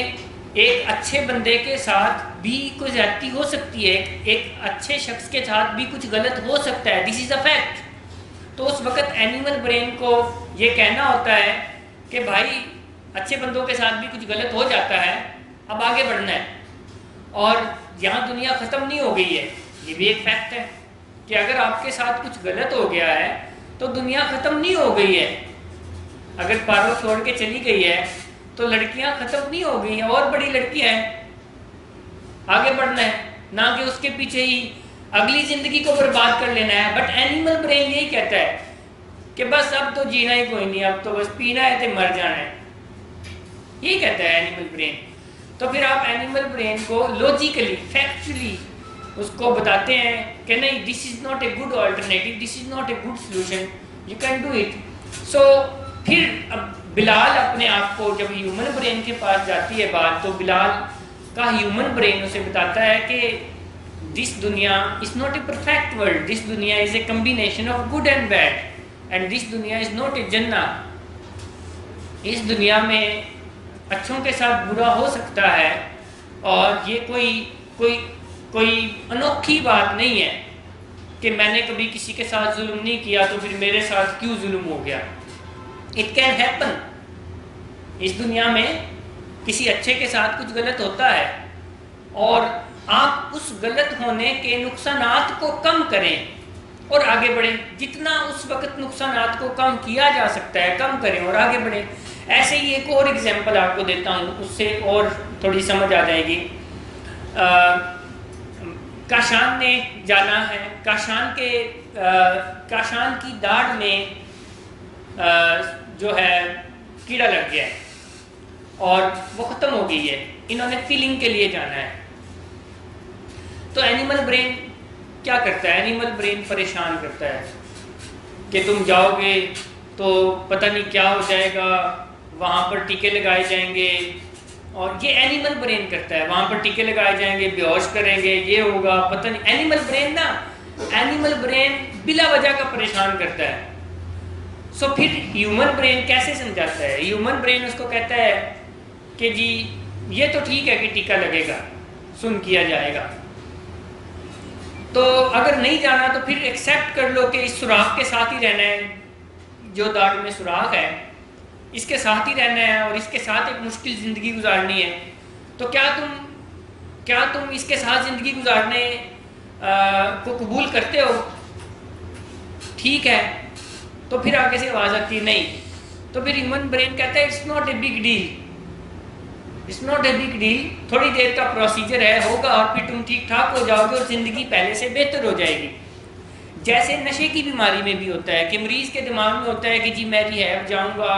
ایک اچھے بندے کے ساتھ بھی کوئی زیادتی ہو سکتی ہے، ایک اچھے شخص کے ساتھ بھی کچھ غلط ہو سکتا ہے، دس از اے فیکٹ۔ تو اس وقت اینیمل برین کو یہ کہنا ہوتا ہے کہ بھائی اچھے بندوں کے ساتھ بھی کچھ غلط ہو جاتا ہے، اب آگے بڑھنا ہے، اور یہاں دنیا ختم نہیں ہو گئی ہے، یہ بھی ایک فیکٹ ہے کہ اگر آپ کے ساتھ کچھ غلط ہو گیا ہے تو دنیا ختم نہیں ہو گئی ہے۔ اگر پارو چھوڑ کے چلی گئی ہے تو لڑکیاں ختم نہیں ہو گئی ہیں، اور بڑی لڑکیاں ہیں، آگے بڑھنا ہے، نہ کہ اس کے پیچھے ہی اگلی زندگی کو برباد کر لینا ہے۔ بٹ اینیمل برین یہی کہتا ہے کہ بس اب تو جینا ہی کوئی نہیں، اب تو بس پینا ہے تو مر جانا ہے، یہی کہتا ہے اینیمل برین۔ تو پھر آپ اینیمل برین کو لوجیکلی، فیکچولی اس کو بتاتے ہیں کہ نہیں، this is not a good alternative, this is not a good solution, you can do it. So پھر اب بلال اپنے آپ کو جب ہیومن برین کے پاس جاتی ہے بات، تو بلال کا ہیومن برین اسے بتاتا ہے کہ دس دنیا is not a perfect world, this دنیا is a combination of good and bad, and this دنیا از ناٹ اے جنہ۔ اس دنیا میں اچھوں کے ساتھ برا ہو سکتا ہے، اور یہ کوئی انوکھی بات نہیں ہے کہ میں نے کبھی کسی کے ساتھ ظلم نہیں کیا تو پھر میرے ساتھ کیوں ظلم ہو گیا۔ اٹ کین ہیپن، اس دنیا میں کسی اچھے کے ساتھ کچھ غلط ہوتا ہے، اور آپ اس غلط ہونے کے نقصانات کو کم کریں اور آگے بڑھیں، جتنا اس وقت نقصانات کو کم کیا جا سکتا ہے کم کریں اور آگے بڑھیں۔ ایسے ہی ایک اور ایگزامپل آپ کو دیتا ہوں، اس سے اور تھوڑی سمجھ آ جائے گی۔ کاشان نے جانا ہے، کاشان کی داڑھ میں جو ہے کیڑا لگ گیا ہے اور وہ ختم ہو گئی ہے، انہوں نے فیلنگ کے لیے جانا ہے۔ تو اینیمل برین کیا کرتا ہے؟ اینیمل برین پریشان کرتا ہے کہ تم جاؤ گے تو پتہ نہیں کیا ہو جائے گا، وہاں پر ٹیکے لگائے جائیں گے، اور یہ اینیمل برین کرتا ہے، وہاں پر ٹیکے لگائے جائیں گے، بے ہوش کریں گے، یہ ہوگا، پتہ نہیں۔ اینیمل برین بلا وجہ کا پریشان کرتا ہے۔ سو پھر ہیومن برین کیسے سمجھاتا ہے؟ ہیومن برین اس کو کہتا ہے کہ جی یہ تو ٹھیک ہے کہ ٹیکا لگے گا، سن کیا جائے گا، تو اگر نہیں جانا تو پھر ایکسیپٹ کر لو کہ اس سوراخ کے ساتھ ہی رہنا ہے، جو داڑھ میں سوراخ ہے اس کے ساتھ ہی رہنا ہے اور اس کے ساتھ ایک مشکل زندگی گزارنی ہے۔ تو کیا تم اس کے ساتھ زندگی گزارنے کو قبول کرتے ہو؟ ٹھیک ہے، تو پھر آگے سے آواز آتی ہے نہیں، تو پھر ہیومن برین کہتا ہے it's not a big deal, it's not a big deal, تھوڑی دیر کا پروسیجر ہے، ہوگا اور پھر تم ٹھیک ٹھاک ہو جاؤ گے اور زندگی پہلے سے بہتر ہو جائے گی۔ جیسے نشے کی بیماری میں بھی ہوتا ہے کہ مریض کے دماغ میں ہوتا ہے کہ جی میں ریہیب جاؤں گا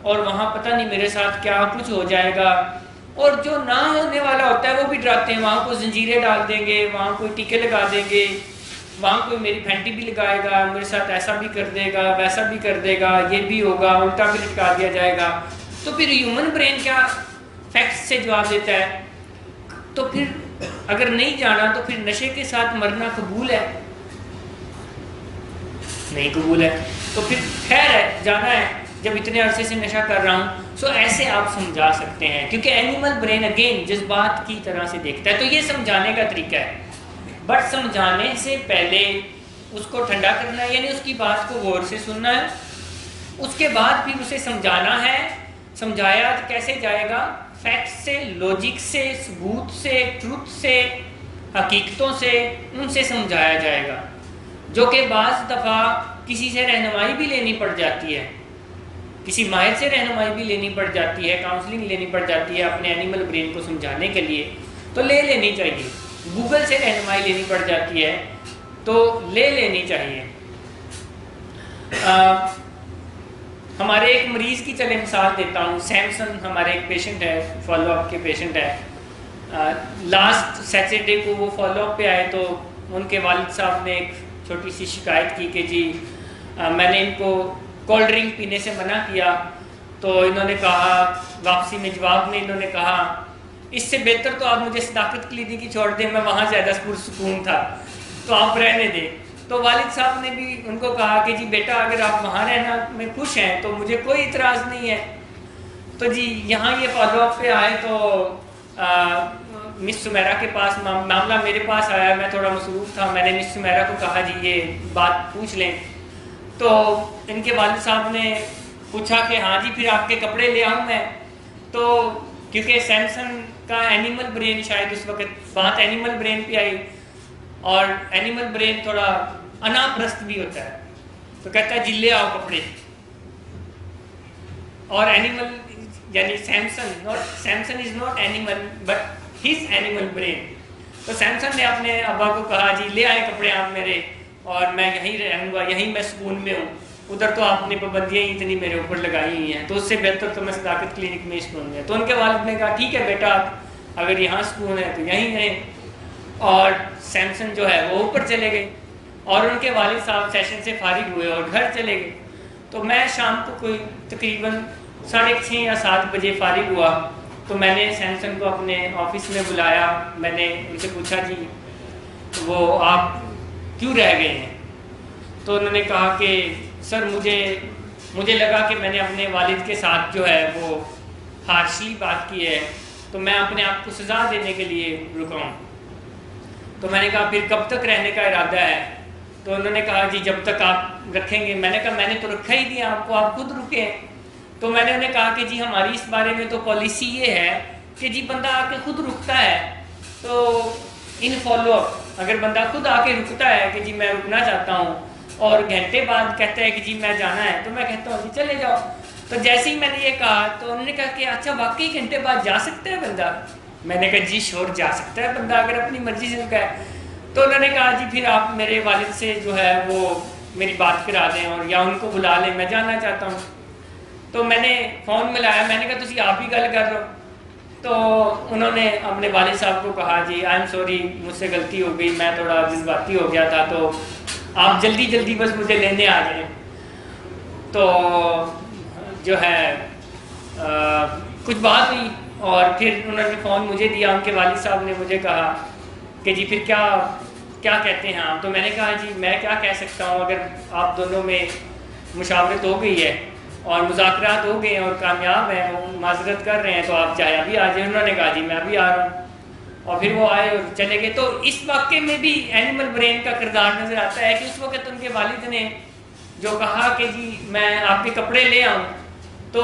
اور وہاں پتہ نہیں میرے ساتھ کیا کچھ ہو جائے گا، اور جو نہ ہونے والا ہوتا ہے وہ بھی ڈراتے ہیں، وہاں کوئی زنجیریں ڈال دیں گے، وہاں کوئی ٹیکے لگا دیں گے، وہاں کوئی میری پھینٹی بھی لگائے گا، میرے ساتھ ایسا بھی کر دے گا، ویسا بھی کر دے گا، یہ بھی ہوگا، الٹا بھی لٹکا دیا جائے گا۔ تو پھر ہیومن برین کیا فیکٹس سے جواب دیتا ہے؟ تو پھر اگر نہیں جانا تو پھر نشے کے ساتھ مرنا قبول ہے، نہیں قبول ہے تو پھر خیر ہے, جانا ہے, جب اتنے عرصے سے نشہ کر رہا ہوں. سو ایسے آپ سمجھا سکتے ہیں, کیونکہ اینیمل برین اگین جذبات کی طرح سے دیکھتا ہے, تو یہ سمجھانے کا طریقہ ہے. بٹ سمجھانے سے پہلے اس کو ٹھنڈا کرنا ہے, یعنی اس کی بات کو غور سے سننا ہے, اس کے بعد پھر اسے سمجھانا ہے. سمجھایا کیسے جائے گا؟ فیکٹس سے, لاجک سے, ثبوت سے, ٹروتھ سے, حقیقتوں سے, ان سے سمجھایا جائے گا, جو کہ بعض دفعہ کسی سے رہنمائی بھی لینی پڑ جاتی ہے, کسی ماہر سے رہنمائی بھی لینی پڑ جاتی ہے, کاؤنسلنگ لینی پڑ جاتی ہے اپنے اینیمل برین کو سمجھانے کے لیے, تو لے لینی چاہیے. گوگل سے رہنمائی لینی پڑ جاتی ہے تو لے لینی چاہیے. ہمارے ایک مریض کی چلے مثال دیتا ہوں. سیمسن ہمارے ایک پیشنٹ ہے, فالو اپ کے پیشنٹ ہے. لاسٹ سیٹرڈے کو وہ فالو اپ پہ آئے تو ان کے والد صاحب نے ایک چھوٹی سی شکایت کی کہ جی میں نے ان کو کولڈ ڈرنک پینے سے منع کیا, تو انہوں نے کہا واپسی میں جواب میں انہوں نے کہا اس سے بہتر تو آپ مجھے صداقت کلینک ہی چھوڑ دیں, میں وہاں زیادہ پرسکون تھا, تو آپ رہنے دیں. تو والد صاحب نے بھی ان کو کہا کہ جی بیٹا اگر آپ وہاں رہنا میں خوش ہیں تو مجھے کوئی اعتراض نہیں ہے. تو جی یہاں یہ فالو اپ پہ آئے تو مس سمیرا کے پاس معاملہ میرے پاس آیا, میں تھوڑا مصروف تھا, میں نے مس سمیرا کو کہا جی یہ بات پوچھ لیں. تو ان کے والد صاحب نے پوچھا کہ ہاں جی پھر آپ کے کپڑے لے آؤں میں. تو کیونکہ سیمسن کا اینیمل برین, شاید اس وقت بات اینیمل برین پہ آئی, اور اینیمل برین تھوڑا انا پرست بھی ہوتا ہے, تو کہتا ہے جی لے آؤ کپڑے. اور اینیمل یعنی Samson is not animal but his animal brain. تو سیمسن نے اپنے ابا کو کہا جی لے آئے کپڑے آپ میرے, اور میں یہیں رہوں گا, یہیں میں سکون میں ہوں, ادھر تو آپ نے پابندیاں ہی اتنی میرے اوپر لگائی ہوئی ہیں, تو اس سے بہتر تو میں صداقت کلینک میں سکون میں. تو ان کے والد نے کہا ٹھیک ہے بیٹا اگر یہاں سکون ہے تو یہیں رہیں. اور سیمسن جو ہے وہ اوپر چلے گئے, اور ان کے والد صاحب سیشن سے فارغ ہوئے اور گھر چلے گئے. تو میں شام کو کوئی تقریباً 6:30 یا 7 بجے فارغ ہوا, تو میں نے سیمسن کو اپنے آفس میں بلایا. میں نے ان سے پوچھا جی وہ آپ کیوں رہ گئے ہیں؟ تو انہوں نے کہا کہ سر مجھے لگا کہ میں نے اپنے والد کے ساتھ جو ہے وہ ہارشلی بات کی ہے, تو میں اپنے آپ کو سزا دینے کے لیے رکا ہوں. تو میں نے کہا پھر کب تک رہنے کا ارادہ ہے؟ تو انہوں نے کہا جی جب تک آپ رکھیں گے. میں نے کہا میں نے تو رکھا ہی دیا آپ کو, آپ خود رکیں. تو میں نے انہیں کہا کہ جی ہماری اس بارے میں تو پالیسی یہ ہے کہ جی بندہ آ کے خود رکتا ہے, تو ان فالو اپ اگر بندہ خود آ کے رکتا ہے کہ جی میں رکنا چاہتا ہوں, اور گھنٹے بعد کہتا ہے کہ جی میں جانا ہے, تو میں کہتا ہوں جی چلے جاؤ. تو جیسے ہی میں نے یہ کہا تو انہوں نے کہا کہ اچھا واقعی گھنٹے بعد جا سکتا ہے بندہ؟ میں نے کہا جی شور جا سکتا ہے بندہ اگر اپنی مرضی سے رکا ہے. تو انہوں نے کہا جی پھر آپ میرے والد سے جو ہے وہ میری بات کرا دیں, اور یا ان کو بلا لیں, میں جانا چاہتا ہوں. تو میں نے فون ملایا, میں نے کہا تسی آپ ہی گل کر لو. تو انہوں نے اپنے والد صاحب کو کہا جی آئی ایم سوری مجھ سے غلطی ہو گئی, میں تھوڑا جذباتی ہو گیا تھا, تو آپ جلدی بس مجھے لینے آ جائیں. تو جو ہے کچھ بات ہوئی, اور پھر انہوں نے فون مجھے دیا. ان کے والد صاحب نے مجھے کہا کہ جی پھر کیا کہتے ہیں آپ؟ تو میں نے کہا جی میں کیا کہہ سکتا ہوں, اگر آپ دونوں میں مشاورت ہو گئی ہے اور مذاکرات ہو گئے ہیں اور کامیاب ہیں, وہ معذرت کر رہے ہیں, تو آپ چاہے ابھی آ جائیں. انہوں نے کہا جی میں ابھی آ رہا ہوں, اور پھر وہ آئے اور چلے گئے. تو اس واقعے میں بھی اینیمل برین کا کردار نظر آتا ہے کہ اس وقت ان کے والد نے جو کہا کہ جی میں آپ کے کپڑے لے آؤں, تو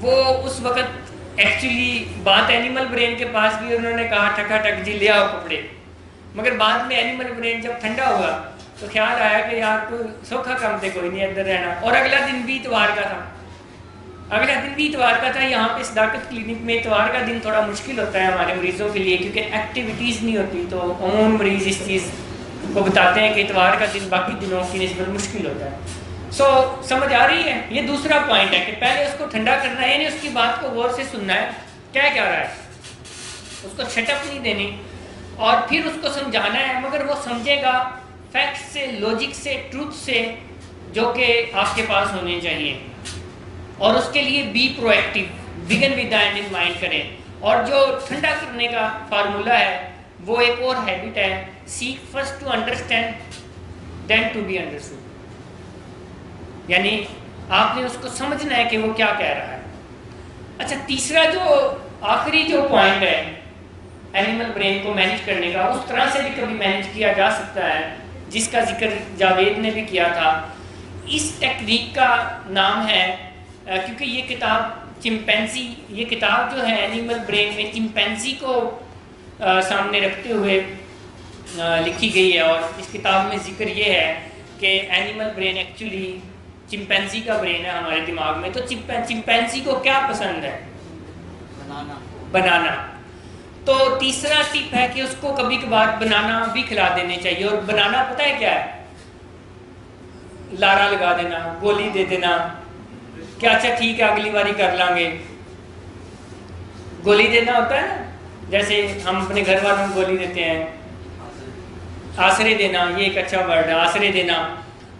وہ اس وقت ایکچولی بات اینیمل برین کے پاس بھی انہوں نے کہا ٹھکا ٹھک جی لے آؤ کپڑے, مگر بعد میں اینیمل برین جب ٹھنڈا ہوا تو خیال آیا کہ یار کوئی سوکھا کام تھے, کوئی نہیں ادھر رہنا. اور اگلا دن بھی اتوار کا تھا. یہاں پہ صداقت کلینک میں اتوار کا دن تھوڑا مشکل ہوتا ہے ہمارے مریضوں کے لیے, کیونکہ ایکٹیویٹیز نہیں ہوتی, تو عموماً مریض اس چیز کو بتاتے ہیں کہ اتوار کا دن باقی دنوں کی نسبت مشکل ہوتا ہے. سو سمجھ آ رہی ہے؟ یہ دوسرا پوائنٹ ہے کہ پہلے اس کو ٹھنڈا کرنا ہے, یعنی اس کی بات کو غور سے سننا ہے کیا رہا ہے, اس کو چھٹ اپ نہیں دینی, اور پھر اس کو سمجھانا ہے, مگر وہ سمجھے گا فیکٹس سے, لاجک سے, ٹروتھ سے, جو کہ آپ کے پاس ہونے چاہیے. اور اس کے لیے be proactive, begin with the end in mind کریں. اور جو ٹھنڈا کرنے کا فارمولہ ہے وہ ایک اور ہیبٹ ہے, seek first to understand then to be understood. یعنی آپ نے اس کو سمجھنا ہے کہ وہ کیا کہہ رہا ہے. اچھا تیسرا جو آخری جو پوائنٹ ہے اینیمل برین کو مینیج کرنے کا، اس طرح سے بھی کبھی مینیج کیا جا سکتا ہے جس کا ذکر جاوید نے بھی کیا تھا. اس ٹیکنیک کا نام ہے کیونکہ یہ کتاب چمپینزی، یہ کتاب جو ہے اینیمل برین میں چمپینزی کو سامنے رکھتے ہوئے لکھی گئی ہے، اور اس کتاب میں ذکر یہ ہے کہ اینیمل برین ایکچولی چمپینزی کا برین ہے ہمارے دماغ میں. تو چمپینزی کو کیا پسند ہے؟ بنانا. تو تیسرا ٹپ ہے کہ اس کو کبھی کبھار بنانا بھی کھلا دینے چاہیے. اور بنانا پتہ ہے کیا ہے؟ لارا لگا دینا، گولی دے دینا کہ اچھا ٹھیک ہے اگلی باری کر لیں گے. گولی دینا ہوتا ہے نا، جیسے ہم اپنے گھر والوں کو گولی دیتے ہیں. آسرے دینا، یہ ایک اچھا ورڈ ہے، آسرے دینا.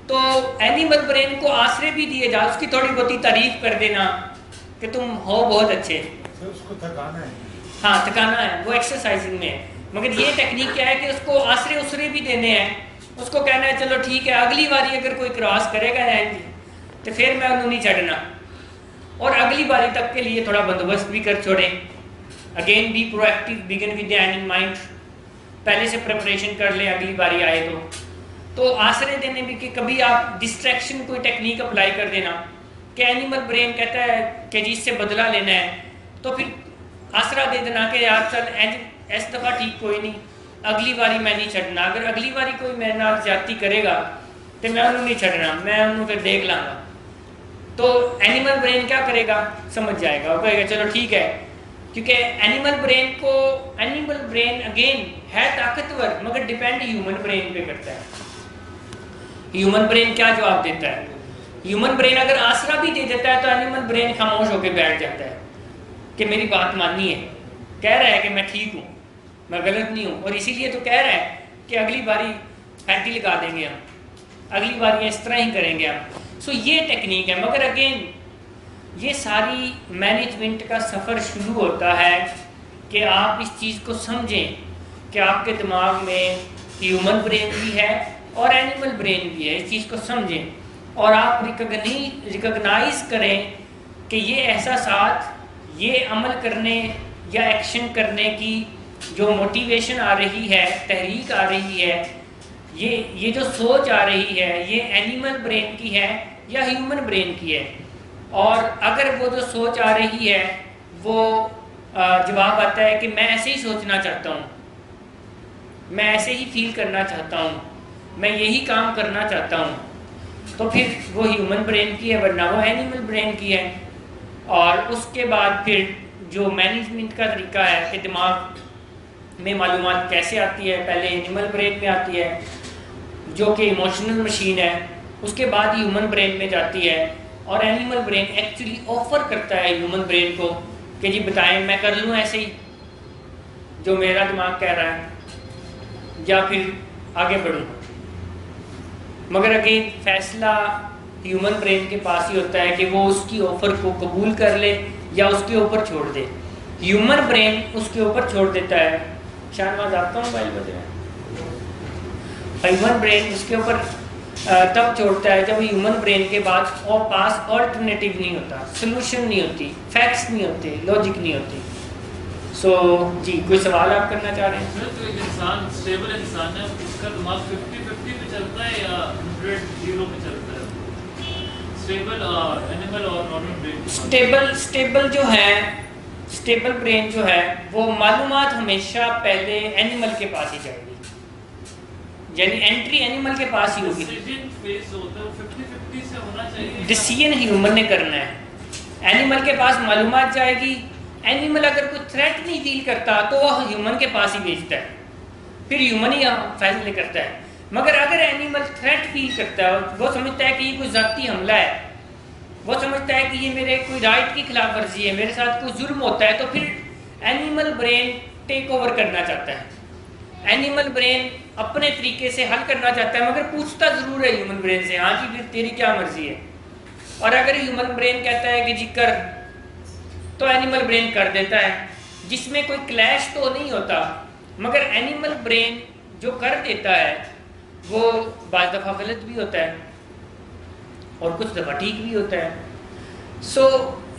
تو اینیمل برین کو آسرے بھی دیے جا، اس کی تھوڑی بہت تعریف کر دینا کہ تم ہو بہت اچھے. اس کو تھکانا ہے. ہاں تھکانا ہے، وہ ایکسرسائزنگ میں ہے. مگر یہ ٹیکنیک کیا ہے کہ اس کو آسرے اسرے بھی دینے ہیں. اس کو کہنا ہے چلو ٹھیک ہے اگلی باری اگر کوئی کراس کرے گا نا تو پھر میں انہوں نہیں چھڑنا، اور اگلی باری تک کے لیے تھوڑا بندوبست بھی کر چھوڑیں. Again be proactive, begin with the end in mind. پہلے سے پریپریشن کر لیں اگلی باری آئے تو آسرے دینے بھی کہ کبھی آپ ڈسٹریکشن کوئی ٹیکنیک اپلائی کر دینا کہ اینیمل برین کہتا ہے کہ جس سے بدلہ لینا ہے تو پھر آسرا دے دینا کہ یار چل اس دفعہ ٹھیک کوئی نہیں، اگلی باری میں نہیں چھڑنا. اگر اگلی باری کوئی میرے نال زیادتی کرے گا تو میں انہوں نہیں چھڑنا، میں انہوں پھر دیکھ لاں گا. تو اینیمل برین کیا کرے گا؟ سمجھ جائے گا، وہ کہے گا چلو ٹھیک ہے. کیونکہ اینیمل برین اگین ہے طاقتور مگر ڈیپینڈ ہیومن برین پہ کرتا ہے. ہیومن برین کیا جواب دیتا ہے؟ ہیومن برین اگر آسرا بھی دے دیتا ہے تو اینیمل برین خاموش ہو کے بیٹھ جاتا ہے کہ میری بات ماننی ہے، کہہ رہا ہے کہ میں ٹھیک ہوں، میں غلط نہیں ہوں. اور اسی لیے تو کہہ رہا ہے کہ اگلی باری پینٹی لگا دیں گے ہم، اگلی باری اس طرح ہی کریں گے ہم. سو یہ ٹیکنیک ہے. مگر اگین یہ ساری مینجمنٹ کا سفر شروع ہوتا ہے کہ آپ اس چیز کو سمجھیں کہ آپ کے دماغ میں ہیومن برین بھی ہے اور اینیمل برین بھی ہے. اس چیز کو سمجھیں اور آپ ریکگنائز کریں کہ یہ احساسات، یہ عمل کرنے یا ایکشن کرنے کی جو موٹیویشن آ رہی ہے، تحریک آ رہی ہے، یہ جو سوچ آ رہی ہے، یہ اینیمل برین کی ہے یا ہیومن برین کی ہے. اور اگر وہ جو سوچ آ رہی ہے وہ جواب آتا ہے کہ میں ایسے ہی سوچنا چاہتا ہوں، میں ایسے ہی فیل کرنا چاہتا ہوں، میں یہی کام کرنا چاہتا ہوں، تو پھر وہ ہیومن برین کی ہے ورنہ وہ اینیمل برین کی ہے. اور اس کے بعد پھر جو مینجمنٹ کا طریقہ ہے کہ دماغ میں معلومات کیسے آتی ہے، پہلے اینیمل برین میں آتی ہے جو کہ ایموشنل مشین ہے، اس کے بعد ہیومن برین میں جاتی ہے. اور اینیمل برین ایکچولی آفر کرتا ہے ہیومن برین کو کہ جی بتائیں میں کر لوں ایسے ہی جو میرا دماغ کہہ رہا ہے یا پھر آگے بڑھوں. مگر اگین فیصلہ ہیومن برین کے پاس ہی ہوتا ہے کہ وہ اس کی آفر کو قبول کر لے یا اس کے اوپر چھوڑ دے. ہیومن برین اس کے اوپر چھوڑ دیتا ہے. شاہنواز آپ کا موبائل بجے ہیومن برین اس کے اوپر تب چھوڑتا ہے جب ہیومن برین کے بعد پاس آلٹرنیٹیو نہیں ہوتا، سلوشن نہیں ہوتی، فیکٹس نہیں ہوتے، لاجک نہیں ہوتی. سو جی کوئی سوال آپ کرنا چاہ رہے ہیں؟ تو ایک انسان اسٹیبل انسان ہے، اس کا دماغ 50-50 پہ چلتا ہے یا 100-0 پہ چلتا ہے؟ اسٹیبل اینیمل اور نارمل برین. اسٹیبل جو ہے، اسٹیبل برین جو ہے وہ معلومات ہمیشہ پہلے اینیمل کے پاس ہی جائے گی، یعنی انٹری اینیمل کے پاس ہی ہوگی. ڈیسیژن ہیومن نے کرنا ہے. اینیمل کے پاس معلومات جائے گی. اینیمل اگر کوئی تھریٹ نہیں فیل کرتا تو وہ ہیومن کے پاس ہی بھیجتا ہے، پھر ہیومن ہی فیصلے کرتا ہے. مگر اگر اینیمل تھریٹ فیل کرتا ہے، وہ سمجھتا ہے کہ یہ کوئی ذاتی حملہ ہے، وہ سمجھتا ہے کہ یہ میرے کوئی رائٹ کی خلاف ورزی ہے، میرے ساتھ کوئی ظلم ہوتا ہے، تو پھر اینیمل برین ٹیک اوور کرنا چاہتا ہے. اینیمل برین اپنے طریقے سے حل کرنا چاہتا ہے مگر پوچھتا ضرور ہے ہیومن برین سے، ہاں جی پھر تیری کیا مرضی ہے. اور اگر ہیومن برین کہتا ہے کہ جی کر، تو اینیمل برین کر دیتا ہے، جس میں کوئی کلیش تو نہیں ہوتا. مگر اینیمل برین جو کر دیتا ہے وہ بعض دفعہ غلط بھی ہوتا ہے. اور کچھ دفعہ ٹھیک بھی ہوتا ہے. سو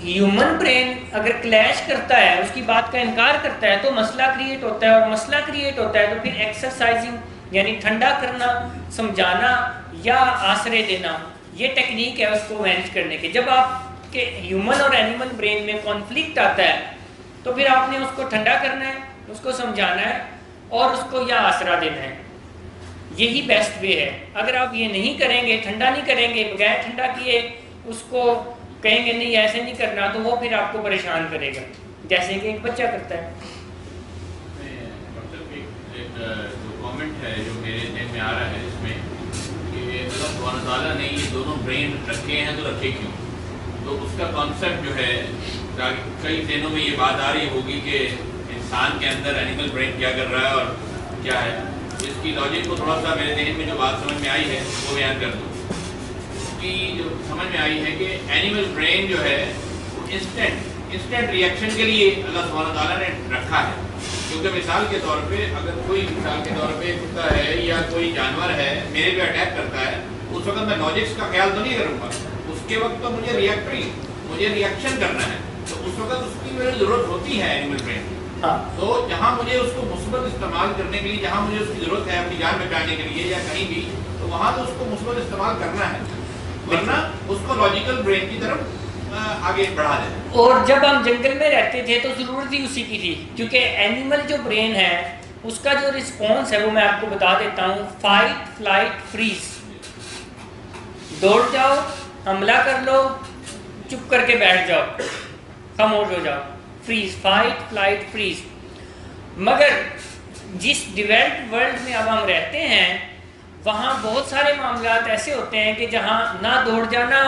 ہیومن برین اگر کلیش کرتا ہے, اس کی بات کا انکار کرتا ہے, تو مسئلہ کریٹ ہوتا ہے, اور مسئلہ کریٹ ہوتا ہے تو پھر ایکسرسائزنگ یعنی ٹھنڈا کرنا, سمجھانا یا آسرے دینا, یہ ٹیکنیک ہے اس کو مینیج کرنے کی. جب آپ کے ہیومن اور اینیمل برین میں کانفلکٹ آتا ہے تو پھر آپ نے اس کو ٹھنڈا کرنا ہے, اس کو سمجھانا ہے اور اس کو یا آسرا دینا ہے. یہی بیسٹ وے ہے. اگر آپ یہ نہیں کریں گے, ٹھنڈا نہیں کریں گے, بغیر ٹھنڈا کیے اس کو کہیں گے نہیں ایسے نہیں کرنا, تو وہ پھر آپ کو پریشان کرے گا جیسے کہ ایک بچہ کرتا ہے. ایک جو کامنٹ ہے جو میرے ذہن میں آ رہا ہے اس میں کہ اللہ تعالیٰ نے یہ دونوں برین رکھے ہیں تو رکھے کیوں؟ تو اس کا کانسیپٹ جو ہے کئی ذہنوں میں یہ بات آ رہی ہوگی کہ انسان کے اندر اینیمل برین کیا کر رہا ہے اور کیا ہے. اس کی لاجک کو تھوڑا سا میرے ذہن میں جو بات سمجھ میں آئی ہے وہ بیان کر دوں. اس کی جو سمجھ میں آئی ہے کہ اینیمل برین جو ہے وہ انسٹنٹ ریئیکشن کے لیے اللہ سبحانہ تعالیٰ نے رکھا ہے. کیونکہ مثال کے طور پہ اگر کوئی مثال کے طور پہ کتا ہے یا کوئی جانور ہے میرے پہ اٹیک کرتا ہے, اس وقت میں لاجکس کا خیال تو نہیں کروں گا, اس کے وقت تو مجھے ریئیکشن کرنا ہے. تو اس وقت اس کی میری ضرورت ہوتی ہے اینیمل برین کی. تو جہاں مجھے اس کو مثبت استعمال کرنے کے لیے, جہاں مجھے اس کی ضرورت ہے اپنی جان بچانے کے لیے یا کہیں بھی, تو وہاں تو اس کو مثبت استعمال کرنا ہے, ورنہ اس کو لاجیکل برین کی طرف آگے بڑھا دیں. اور جب ہم جنگل میں رہتے تھے تو ضرورت ہی اسی کی تھی, کیونکہ اینیمل جو برین ہے اس کا جو رسپانس ہے وہ میں آپ کو بتا دیتا ہوں. فائٹ فلائٹ فریز, دوڑ جاؤ, حملہ کر لو, چپ کر کے بیٹھ جاؤ, خاموش ہو جاؤ. Freeze, fight flight freeze. مگر جس ڈیولپڈ ورلڈ میں اب ہم رہتے ہیں وہاں بہت سارے معاملات ایسے ہوتے ہیں کہ جہاں نہ دوڑ جانا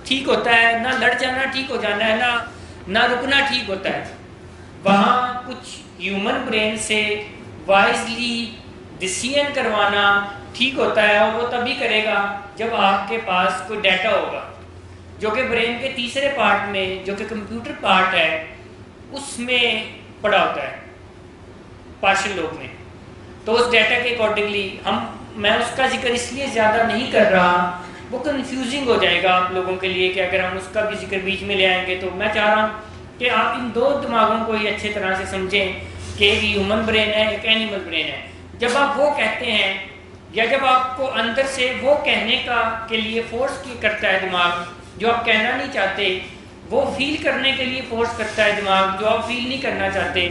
ٹھیک ہوتا ہے, نہ لڑ جانا ٹھیک ہو جانا ہے, نہ رکنا ٹھیک ہوتا ہے. وہاں کچھ ہیومن برین سے وائزلی ڈیسیژن کروانا ٹھیک ہوتا ہے, اور وہ تبھی کرے گا جب آپ کے پاس کوئی ڈیٹا ہوگا جو کہ برین کے تیسرے پارٹ میں, جو کہ کمپیوٹر پارٹ ہے, اس میں پڑا ہوتا ہے پارشل لوگ میں. تو اس ڈیٹا کے اکارڈنگلی میں اس کا ذکر اس لیے زیادہ نہیں کر رہا, وہ کنفیوزنگ ہو جائے گا آپ لوگوں کے لیے کہ اگر ہم اس کا بھی ذکر بیچ میں لے آئیں گے. تو میں چاہ رہا ہوں کہ آپ ان دو دماغوں کو ہی اچھے طرح سے سمجھیں کہ ایک ہیومن برین ہے, ایک اینیمل برین ہے. جب آپ وہ کہتے ہیں یا جب آپ کو اندر سے وہ کہنے کا کے لیے فورس کرتا ہے دماغ جو آپ کہنا نہیں چاہتے, وہ فیل کرنے کے لیے فورس کرتا ہے دماغ جو آپ فیل نہیں کرنا چاہتے,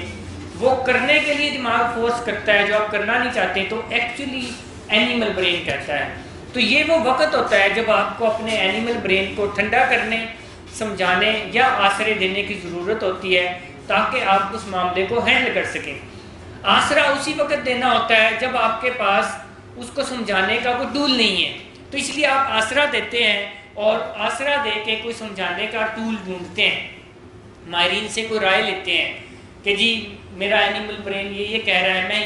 وہ کرنے کے لیے دماغ فورس کرتا ہے جو آپ کرنا نہیں چاہتے, تو ایکچولی اینیمل برین کہتا ہے. تو یہ وہ وقت ہوتا ہے جب آپ کو اپنے اینیمل برین کو ٹھنڈا کرنے, سمجھانے یا آسرے دینے کی ضرورت ہوتی ہے تاکہ آپ اس معاملے کو ہینڈل کر سکیں. آسرا اسی وقت دینا ہوتا ہے جب آپ کے پاس اس کو سمجھانے کا کوئی ٹول نہیں ہے, تو اس لیے آپ آسرا دیتے ہیں اور آسرا دے کے کوئی سمجھانے کا ٹول ڈھونڈتے ہیں, ماہرین سے کوئی رائے لیتے ہیں کہ جی میرا اینیمل برین یہ کہہ رہا ہے,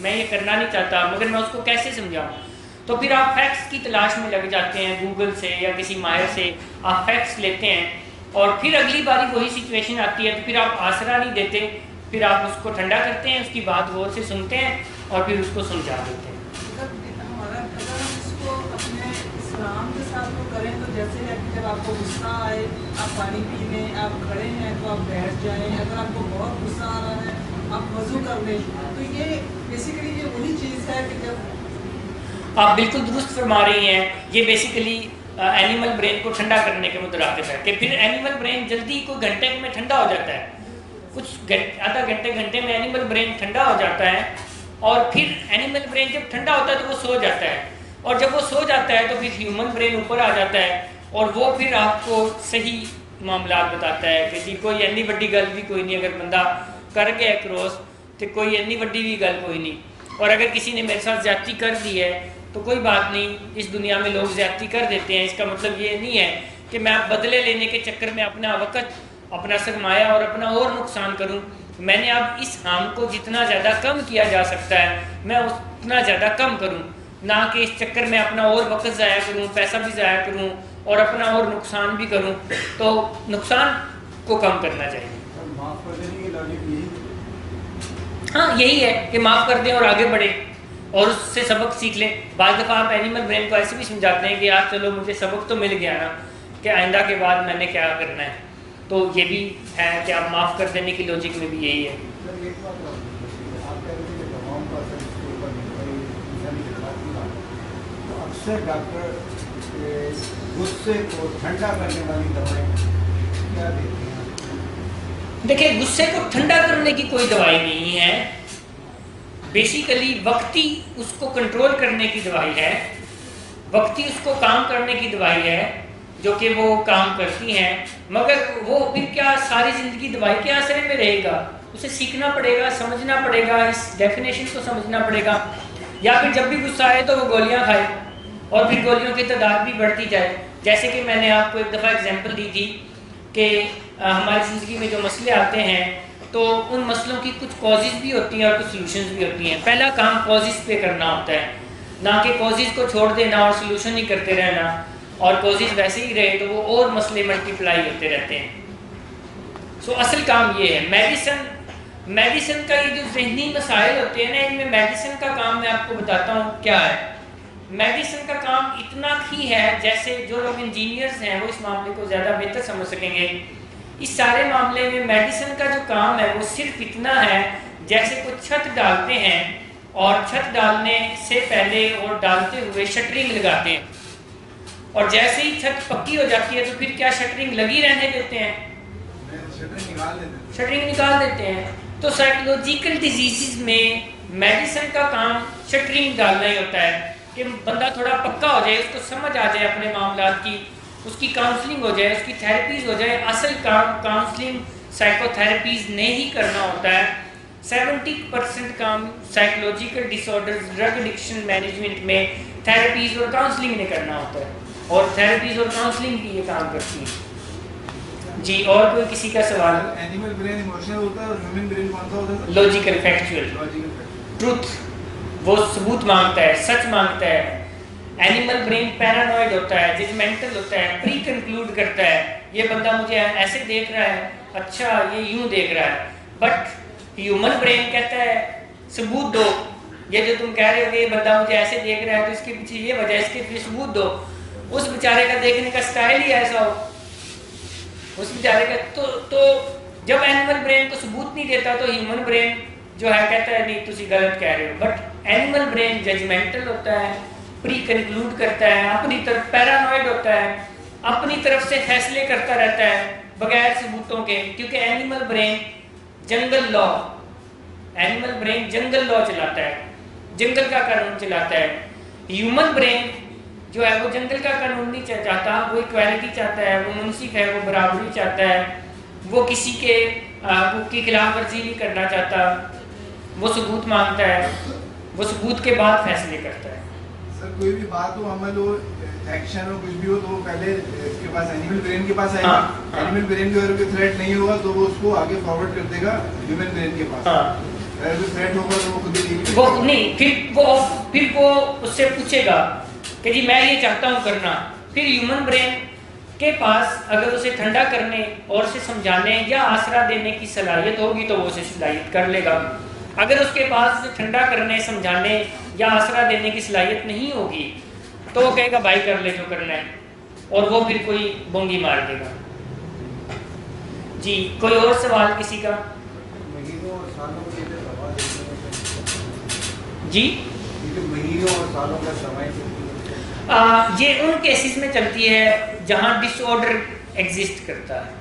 میں یہ کرنا نہیں چاہتا, مگر میں اس کو کیسے سمجھاؤں. تو پھر آپ فیکٹس کی تلاش میں لگ جاتے ہیں, گوگل سے یا کسی ماہر سے آپ فیکٹس لیتے ہیں, اور پھر اگلی باری وہی سچویشن آتی ہے تو پھر آپ آسرا نہیں دیتے, پھر آپ اس کو ٹھنڈا کرتے ہیں, اس کی بات غور سے سنتے ہیں اور پھر اس کو سمجھا دیتے ہیں. اگر ہم اس کو اپنے اسلام کے ساتھ وہ کریں تو جیسے ہے کہ جب آپ کو غصہ آئے, آپ پانی پی لیں, آپ کھڑے ہیں تو آپ بیٹھ جائیں, اگر آپ کو بہت غصہ آ رہا ہے آپ وضو کر لیں. تو یہ بیسیکلی یہ وہی چیز ہے کہ جب آپ بالکل درست فرما رہی ہیں, یہ بیسیکلی اینیمل برین کو ٹھنڈا کرنے کے مترادف ہے کہ پھر اینیمل برین جلدی کوئی گھنٹے میں ٹھنڈا ہو جاتا ہے, کچھ آدھا گھنٹے میں اینیمل برین ٹھنڈا ہو جاتا ہے, اور پھر اینیمل برین جب ٹھنڈا ہوتا ہے تو وہ سو جاتا ہے, اور جب وہ سو جاتا ہے تو پھر ہیومن برین اوپر آ جاتا ہے اور وہ پھر آپ کو صحیح معاملات بتاتا ہے کہ جی کوئی اتنی بڑی گل بھی کوئی نہیں, اگر بندہ کر گیا کراس تو کوئی اتنی بڑی بھی گل کوئی نہیں, اور اگر کسی نے میرے ساتھ زیادتی کر دی ہے تو کوئی بات نہیں, اس دنیا میں لوگ زیادتی کر دیتے ہیں, اس کا مطلب یہ نہیں ہے کہ میں بدلے لینے کے چکر میں اپنا وقت, اپنا سرمایہ اور اپنا اور نقصان کروں. میں نے اب اس ہارم کو جتنا زیادہ کم کیا جا سکتا ہے میں اتنا زیادہ کم کروں, نہ کہ اس چکر میں اپنا اور وقت ضائع کروں, پیسہ بھی ضائع کروں اور اپنا اور نقصان بھی کروں. تو نقصان کو کم کرنا چاہیے. معاف کر دینے کی لاجک یہی, ہاں یہی ہے کہ معاف کر دیں اور آگے بڑھیں. اور اس سے سبق سیکھ لیں. بعض دفعہ آپ اینیمل برین کو ایسے بھی سمجھاتے ہیں کہ یار چلو مجھے سبق تو مل گیا نا کہ آئندہ کے بعد میں نے کیا کرنا ہے. تو یہ بھی ہے کہ آپ معاف کر دینے کی لوجک میں بھی یہی ہے. سر ایک بات اور آپ کہہ رہے تھے کہ دواؤں کا اثر اس کے اوپر انسانی جذبات کی بات تو اکثر ڈاکٹر غصے کو ٹھنڈا کرنے والی دوائیں کیا دیتے ہیں؟ دیکھیں غصے کو ٹھنڈا کرنے کی کوئی دوائی نہیں ہے. بیسیکلی وقتی اس کو کنٹرول کرنے کی دوائی ہے, وقتی اس کو کام کرنے کی دوائی ہے جو کہ وہ کام کرتی ہیں. مگر وہ پھر کیا ساری زندگی دوائی کے اثر میں رہے گا؟ اسے سیکھنا پڑے گا, سمجھنا پڑے گا, اس ڈیفینیشن کو سمجھنا پڑے گا. یا پھر جب بھی غصہ آئے تو وہ گولیاں کھائے اور پھر گولیوں کی تعداد بھی بڑھتی جائے. جیسے کہ میں نے آپ کو ایک دفعہ اگزامپل دی تھی کہ ہماری زندگی میں جو مسئلے آتے ہیں تو ان مسئلوں کی کچھ کازز بھی ہوتی ہیں اور کچھ سلوشنز بھی ہوتی ہیں. پہلا کام کازز پہ کرنا ہوتا ہے, نہ کہ کازز کو چھوڑ دینا اور سلوشن ہی کرتے رہنا, اور کازز ویسے ہی رہے تو وہ اور مسئلے ملٹیپلائی ہوتے رہتے ہیں. سو اصل کام یہ ہے. میڈیسن کا یہ جو ذہنی مسائل ہوتے ہیں نا, ان میں میڈیسن کا کام میں آپ کو بتاتا ہوں کیا ہے. میڈیسن کا کام اتنا ہی ہے, جیسے جو لوگ انجینئرز ہیں وہ اس معاملے کو زیادہ بہتر سمجھ سکیں گے. اس سارے معاملے میں میڈیسن کا جو کام ہے وہ صرف اتنا ہے جیسے کوئی چھت ڈالتے ہیں اور چھت ڈالنے سے پہلے اور ڈالتے ہوئے شٹرنگ لگاتے ہیں, اور جیسے ہی چھت پکی ہو جاتی ہے تو پھر کیا شٹرنگ لگی رہنے دیتے ہیں؟ شٹرنگ نکال دیتے ہیں. تو سائیکولوجیکل ڈیزیزز میں میڈیسن کا کام شٹرنگ ڈالنا ہی ہوتا ہے کہ بندہ تھوڑا پکا ہو جائے, اس کو سمجھ آ جائے اپنے معاملات کی, اس کی کاؤنسلنگ ہو جائے, اس کی تھیراپیز ہو جائے. اصل کام کاؤنسلنگ سائیکو تھیراپیز نے ہی کرنا ہوتا ہے. 70% کام سائیکولوجیکل ڈس آرڈرز, ڈرگ ایڈکشن مینجمنٹ میں تھیراپیز اور کاؤنسلنگ نے کرنا ہوتا ہے, اور تھیراپیز اور کاؤنسلنگ بھی یہ کام کرتی ہے. جی اور کوئی کسی کا سوال؟ اینیمل برین ایموشنل ہوتا ہے اور ہیومن برین کون سا ہوتا ہے؟ لاجیکل, فیکچوئل, ٹروتھ, وہ ثبوت مانگتا ہے, سچ مانگتا ہے. اینیمل برین پیرانوائڈ ہوتا ہے, ججمنٹل ہوتا ہے, پری کنکلوڈ کرتا ہے, یہ بندہ مجھے ایسے دیکھ رہا ہے, اچھا یہ یوں دیکھ رہا ہے. بٹ ہیومن برین کہتا ہے ثبوت دو, یہ جو تم کہہ رہے ہو کہ یہ بندہ مجھے ایسے دیکھ رہا ہے تو اس کے پیچھے یہ وجہ, اس کے پیچھے ثبوت دو. اس بیچارے کا دیکھنے کا اسٹائل ہی ایسا ہو اس بیچارے کا. تو جب اینیمل برین کو ثبوت نہیں دیتا تو ہیومن برین جو ہے کہتا ہے نہیں تسی غلط کہہ رہے ہو. بٹ اینیمل برین ججمنٹل ہوتا ہے, پری کنکلوڈ کرتا ہے, اپنی طرف پیرانوائڈ ہوتا ہے, اپنی طرف سے فیصلے کرتا رہتا ہے بغیر ثبوتوں کے, کیونکہ اینیمل برین جنگل لا چلاتا ہے, جنگل کا قانون چلاتا ہے. ہیومن برین جو ہے وہ جنگل کا قانون نہیں چاہتا, وہ ایکویلٹی چاہتا ہے, وہ منصف ہے, وہ برابری چاہتا ہے, وہ کسی کے حقوق کی خلاف ورزی نہیں کرنا چاہتا, وہ ثبوت مانگتا ہے, وہ ثبوت کے بعد فیصلے کرتا ہے. سر کوئی بھی بات ہو, عمل ہو, ایکشن ہو, کچھ بھی ہو تو وہ پہلے اس کے پاس اینیمل برین کے پاس آئے گا. اینیمل برین کو اگر کوئی تھریٹ نہیں ہوگا تو وہ اس کو آگے فارورڈ کر دے گا ہیومن برین کے پاس. اگر کوئی تھریٹ ہوگا تو وہ خود ہی وہ نہیں, پھر وہ اس سے پوچھے گا کہ جی میں یہ چاہتا ہوں کرنا. پھر ہیومن برین کے پاس اگر اسے ٹھنڈا کرنے اور اسے سمجھانے یا آسرا دینے کی صلاحیت ہوگی تو وہ اسے صلاحیت کر لے گا. اگر اس کے پاس اسے ٹھنڈا کرنے, سمجھانے یا آسرا دینے کی صلاحیت نہیں ہوگی تو وہ کہے گا بھائی کر لے جو کرنا ہے, اور وہ پھر کوئی بونگی مار دے گا. جی کوئی اور سوال کسی کا؟ مہینوں اور سالوں کے لیے سوال جی مہینوں اور سالوں کا سمے یہ ان کیسز میں چلتی ہے جہاں ڈس آرڈر ایگزسٹ کرتا ہے.